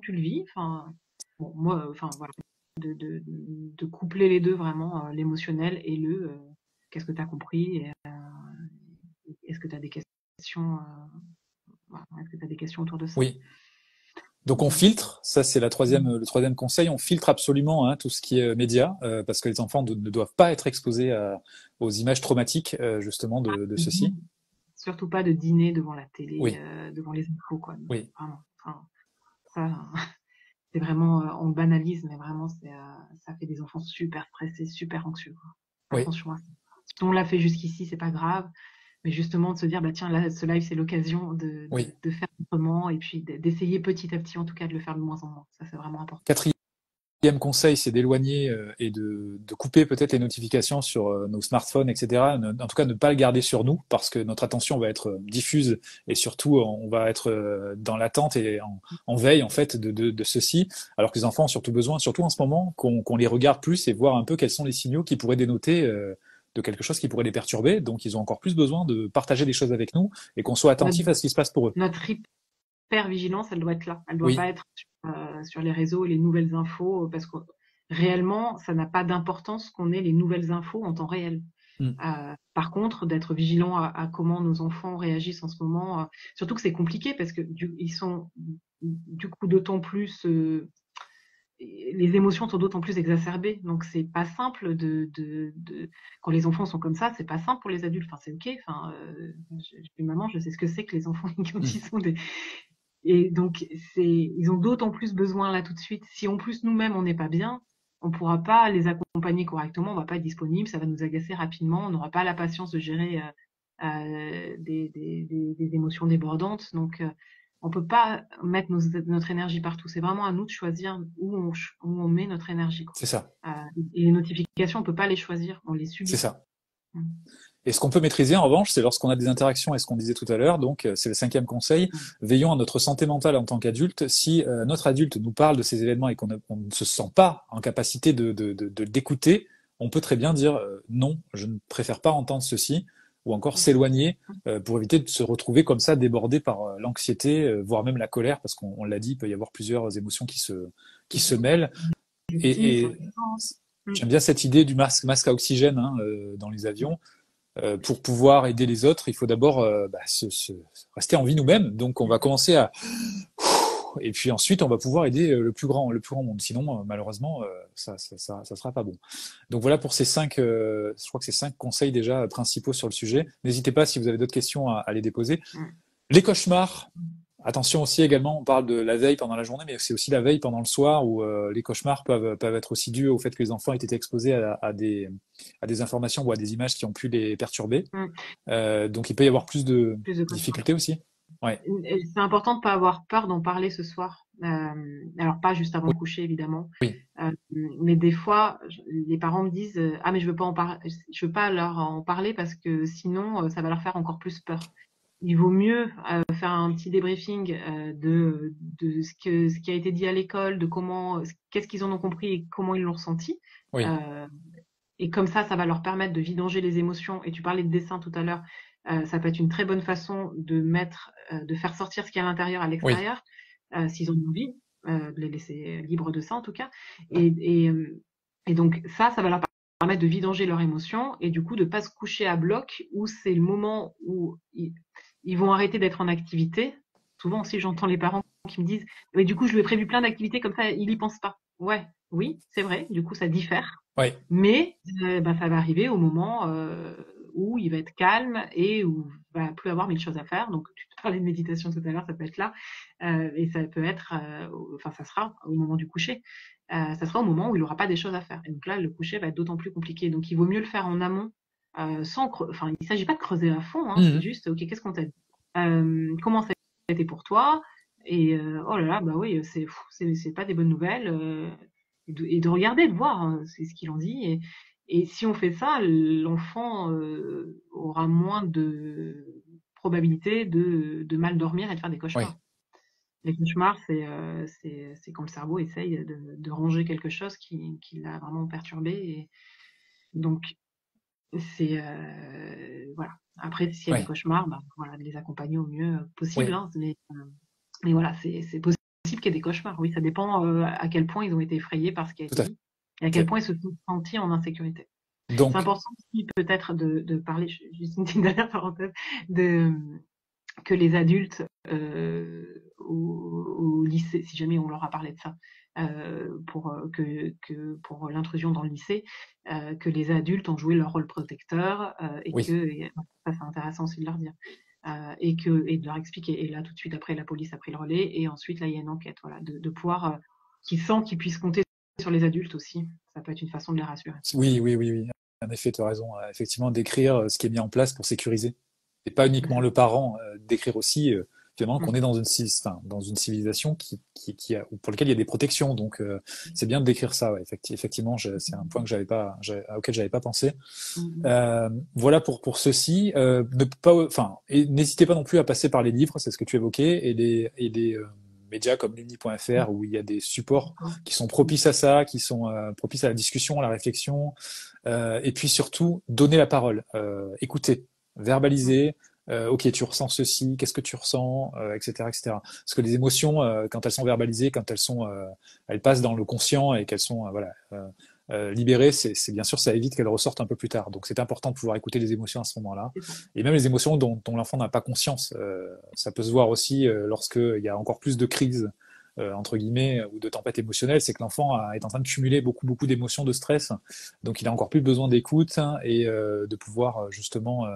S2: tu le vis, enfin bon, moi, enfin voilà, de coupler les deux vraiment, l'émotionnel et qu'est-ce que tu as compris et est-ce que tu as des questions est-ce que tu as des questions autour de ça?
S1: Oui. Donc on filtre, ça c'est le troisième conseil, on filtre absolument tout ce qui est média, parce que les enfants ne doivent pas être exposés aux images traumatiques justement de ceci.
S2: Surtout pas de dîner devant la télé, devant les infos, quoi.
S1: Oui.
S2: Vraiment. Enfin, ça, c'est vraiment, on banalise, mais vraiment, ça fait des enfants super stressés, super anxieux. Quoi. Attention à ça. Si on l'a fait jusqu'ici, c'est pas grave. Mais justement, de se dire, bah tiens, là, ce live, c'est l'occasion de faire autrement et puis d'essayer petit à petit, en tout cas, de le faire de moins en moins. Ça, c'est vraiment important.
S1: Quatrième conseil, c'est d'éloigner et de couper peut-être les notifications sur nos smartphones, etc. En tout cas, ne pas le garder sur nous parce que notre attention va être diffuse et surtout, on va être dans l'attente et en veille en fait de ceci. Alors que les enfants ont surtout besoin, surtout en ce moment, qu'on les regarde plus et voir un peu quels sont les signaux qui pourraient dénoter de quelque chose qui pourrait les perturber. Donc, ils ont encore plus besoin de partager des choses avec nous et qu'on soit attentif à ce qui se passe pour eux.
S2: Notre hyper-vigilance, elle doit être là. Elle doit pas être sur les réseaux et les nouvelles infos, parce que réellement, ça n'a pas d'importance qu'on ait les nouvelles infos en temps réel. Par contre, d'être vigilant à comment nos enfants réagissent en ce moment, surtout que c'est compliqué parce que ils sont du coup d'autant plus... les émotions sont d'autant plus exacerbées, donc c'est pas simple quand les enfants sont comme ça, c'est pas simple pour les adultes. Enfin, c'est ok. Enfin, je suis maman, je sais ce que c'est que les enfants quand ils sont et donc ils ont d'autant plus besoin là tout de suite. Si en plus nous-mêmes on n'est pas bien, on pourra pas les accompagner correctement, on va pas être disponible, ça va nous agacer rapidement, on n'aura pas la patience de gérer des émotions débordantes, donc on peut pas mettre notre énergie partout. C'est vraiment à nous de choisir où on met notre énergie. Quoi.
S1: C'est ça.
S2: Et les notifications, on peut pas les choisir, on les subit.
S1: C'est ça. Et ce qu'on peut maîtriser, en revanche, c'est lorsqu'on a des interactions, et ce qu'on disait tout à l'heure, donc c'est le 5e conseil, veillons à notre santé mentale en tant qu'adulte. Si notre adulte nous parle de ces événements et qu'on ne se sent pas en capacité de l'écouter, on peut très bien dire non, je ne préfère pas entendre ceci, ou encore s'éloigner pour éviter de se retrouver comme ça débordé par l'anxiété, voire même la colère, parce qu'on l'a dit, il peut y avoir plusieurs émotions qui se mêlent. Et j'aime bien cette idée du masque à oxygène dans les avions. Pour pouvoir aider les autres, il faut d'abord rester en vie nous-mêmes. Donc, on va commencer à... Et puis ensuite, on va pouvoir aider le plus grand monde. Sinon, malheureusement, ça sera pas bon. Donc voilà pour ces 5, je crois que c'est 5 conseils déjà principaux sur le sujet. N'hésitez pas, si vous avez d'autres questions, à les déposer. Les cauchemars. Attention aussi également, on parle de la veille pendant la journée, mais c'est aussi la veille pendant le soir où les cauchemars peuvent être aussi dus au fait que les enfants aient été exposés à des informations ou à des images qui ont pu les perturber. Donc il peut y avoir plus de difficultés aussi. Ouais.
S2: C'est important de ne pas avoir peur d'en parler ce soir. Alors pas juste avant de coucher évidemment.
S1: Oui.
S2: Mais des fois, les parents me disent ah mais je veux pas leur en parler parce que sinon ça va leur faire encore plus peur. Il vaut mieux faire un petit débriefing de ce qui a été dit à l'école, de qu'est-ce qu'ils en ont compris et comment ils l'ont ressenti.
S1: Oui.
S2: Et comme ça va leur permettre de vidanger les émotions. Et tu parlais de dessin tout à l'heure, ça peut être une très bonne façon de faire sortir ce qu'il y a à l'intérieur à l'extérieur, s'ils ont envie, de les laisser libres de ça en tout cas. Et donc ça va leur permettre de vidanger leurs émotions et du coup de pas se coucher à bloc où c'est le moment où ils vont arrêter d'être en activité. Souvent aussi, j'entends les parents qui me disent « Mais du coup, je lui ai prévu plein d'activités, comme ça, il n'y pense pas. » Oui, c'est vrai, du coup, ça diffère.
S1: Oui.
S2: Mais ça va arriver au moment où il va être calme et où il va plus avoir mille choses à faire. Donc, tu parlais de méditation tout à l'heure, ça peut être là. Et ça peut être, ça sera au moment du coucher. Ça sera au moment où il n'aura pas des choses à faire. Et donc là, le coucher va être d'autant plus compliqué. Donc, il vaut mieux le faire en amont, il ne s'agit pas de creuser à fond, hein, c'est juste, ok, qu'est-ce qu'on t'a dit? Comment ça a été pour toi? Et oh là là, bah oui, c'est pas des bonnes nouvelles. Et de regarder, de voir c'est ce qu'il en dit. Et si on fait ça, l'enfant aura moins de probabilité de mal dormir et de faire des
S1: Oui.
S2: cauchemars. Les cauchemars, c'est quand le cerveau essaye de ranger quelque chose qui l'a vraiment perturbé. Et donc, c'est voilà. Après, s'il y a des
S1: Oui.
S2: cauchemars, voilà, de les accompagner au mieux possible.
S1: Oui.
S2: Hein, mais voilà, c'est possible qu'il y ait des cauchemars. Oui, ça dépend à quel point ils ont été effrayés par ce qui a
S1: Tout
S2: été
S1: à
S2: dit et à quel
S1: fait.
S2: point ils se sont sentis en insécurité. C'est
S1: Donc,
S2: important aussi peut-être de parler, juste une petite dernière parenthèse, que les adultes au lycée, si jamais on leur a parlé de ça, pour l'intrusion dans le lycée, que les adultes ont joué leur rôle protecteur et
S1: oui.
S2: ça c'est intéressant aussi de leur dire. Et de leur expliquer. Et là, tout de suite après, la police a pris le relais et ensuite, là, il y a une enquête, voilà, de pouvoir, qu'ils puissent compter sur les adultes aussi. Ça peut être une façon de les rassurer.
S1: Oui, oui, oui, oui. En effet, tu as raison. Effectivement, décrire ce qui est mis en place pour sécuriser. Et pas
S2: C'est
S1: uniquement
S2: ça.
S1: le parent, décrire aussi finalement qu'on
S2: Mm.
S1: est dans dans une civilisation pour laquelle il y a des protections. Donc, c'est bien de décrire ça. Ouais. Effectivement, c'est un point que auquel j'avais pas pensé.
S2: Mm.
S1: Voilà pour ceci. Ne pas, enfin, et n'hésitez pas non plus à passer par les livres, c'est ce que tu évoquais, et les médias comme l'Uni.fr où il y a des supports qui sont propices à ça, qui sont propices à la discussion, à la réflexion, et puis surtout donner la parole, écouter,
S2: Mm.
S1: verbaliser. Ok, tu ressens ceci, qu'est-ce que tu ressens, etc., etc. Parce que les émotions, quand elles sont verbalisées, quand elles passent dans le conscient et qu'elles sont, libérées, c'est bien sûr, ça évite qu'elles ressortent un peu plus tard. Donc c'est important de pouvoir écouter les émotions à ce moment-là,
S2: C'est ça.
S1: et même les émotions dont l'enfant n'a pas conscience. Ça peut se voir aussi lorsqu'il y a encore plus de crises entre guillemets, ou de tempête émotionnelle, c'est que l'enfant est en train de cumuler beaucoup d'émotions, de stress, donc il a encore plus besoin d'écoute et de pouvoir justement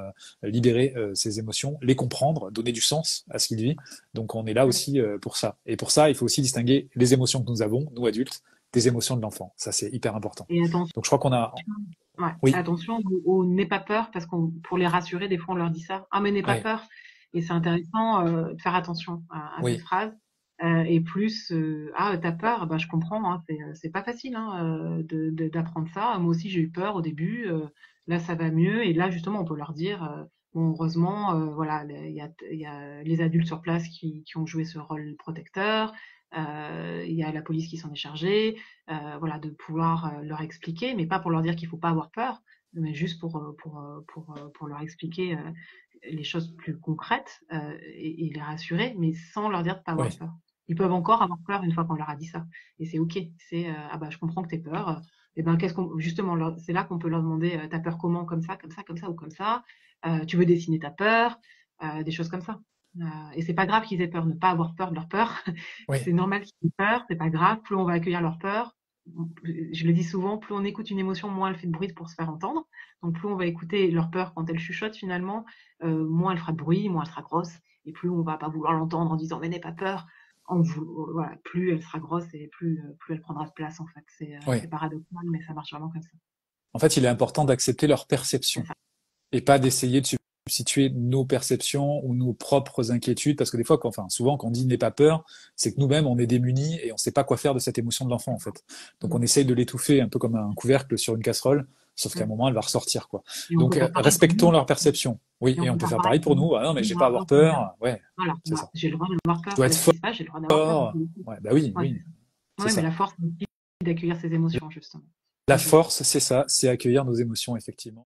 S1: libérer ses émotions, les comprendre, donner du sens à ce qu'il vit. Donc on est là
S2: Mm.
S1: aussi pour ça. Et pour ça, il faut aussi distinguer les émotions que nous avons, nous adultes, des émotions de l'enfant. Ça, c'est hyper important.
S2: Et attention,
S1: Donc je crois qu'on a...
S2: ouais,
S1: Oui,
S2: attention au n'aie pas peur, parce pour les rassurer, des fois on leur dit ça. Ah, mais n'aie pas
S1: oui,
S2: peur. Et c'est intéressant de faire attention à ces
S1: oui,
S2: phrases. Et plus, ah, t'as peur, bah, je comprends, hein, c'est pas facile hein, d'apprendre ça. Moi aussi j'ai eu peur au début, là ça va mieux. Et là justement on peut leur dire, bon, heureusement, voilà, il y a les adultes sur place qui ont joué ce rôle protecteur. Il y a la police qui s'en est chargée. Voilà, de pouvoir leur expliquer, mais pas pour leur dire qu'il faut pas avoir peur, mais juste pour leur expliquer les choses plus concrètes et les rassurer, mais sans leur dire de pas avoir
S1: oui,
S2: peur. Ils peuvent encore avoir peur une fois qu'on leur a dit ça, et c'est ok. C'est ah bah je comprends que t'aies peur. Et ben justement c'est là qu'on peut leur demander t'as peur comment, comme ça, comme ça, comme ça ou comme ça. Tu veux dessiner ta peur, des choses comme ça. Et c'est pas grave qu'ils aient peur, ne pas avoir peur de leur peur.
S1: oui,
S2: C'est normal qu'ils aient peur, c'est pas grave. Plus on va accueillir leur peur, je le dis souvent, plus on écoute une émotion, moins elle fait de bruit pour se faire entendre. Donc plus on va écouter leur peur quand elle chuchote finalement, moins elle fera de bruit, moins elle sera grosse, et plus on va pas vouloir l'entendre en disant mais n'aie pas peur. Voilà, plus elle sera grosse et plus elle prendra de place en fait.
S1: oui.
S2: C'est paradoxal, mais ça marche vraiment comme ça.
S1: En fait, il est important d'accepter leur
S2: C'est
S1: perception
S2: ça.
S1: et pas d'essayer de substituer nos perceptions ou nos propres inquiétudes, parce que des fois, souvent, quand on dit n'aie pas peur, c'est que nous-mêmes, on est démunis et on ne sait pas quoi faire de cette émotion de l'enfant, en fait. Donc, on essaye de l'étouffer un peu comme un couvercle sur une casserole, sauf qu'à un moment, elle va ressortir, quoi.
S2: Et on peut
S1: Donc,
S2: faire pareil pour
S1: respectons
S2: nous.
S1: leur perception. Oui,
S2: Et on
S1: et on
S2: peut
S1: peut
S2: faire
S1: faire
S2: pareil
S1: pareil
S2: pour
S1: pour
S2: nous.
S1: nous. Ah non, mais j'ai pas à
S2: Moi,
S1: avoir peur. Ouais,
S2: voilà,
S1: c'est ça.
S2: j'ai le droit d'avoir
S1: Je
S2: peur.
S1: dois être
S2: Voilà ce qui se passe, j'ai le droit d'avoir peur.
S1: fort. Ouais, bah oui,
S2: Ouais,
S1: oui, c'est
S2: ouais, mais
S1: ça.
S2: la force, c'est d'accueillir ses émotions, justement.
S1: La
S2: Mm, mm.
S1: force, c'est ça, c'est accueillir nos émotions, effectivement.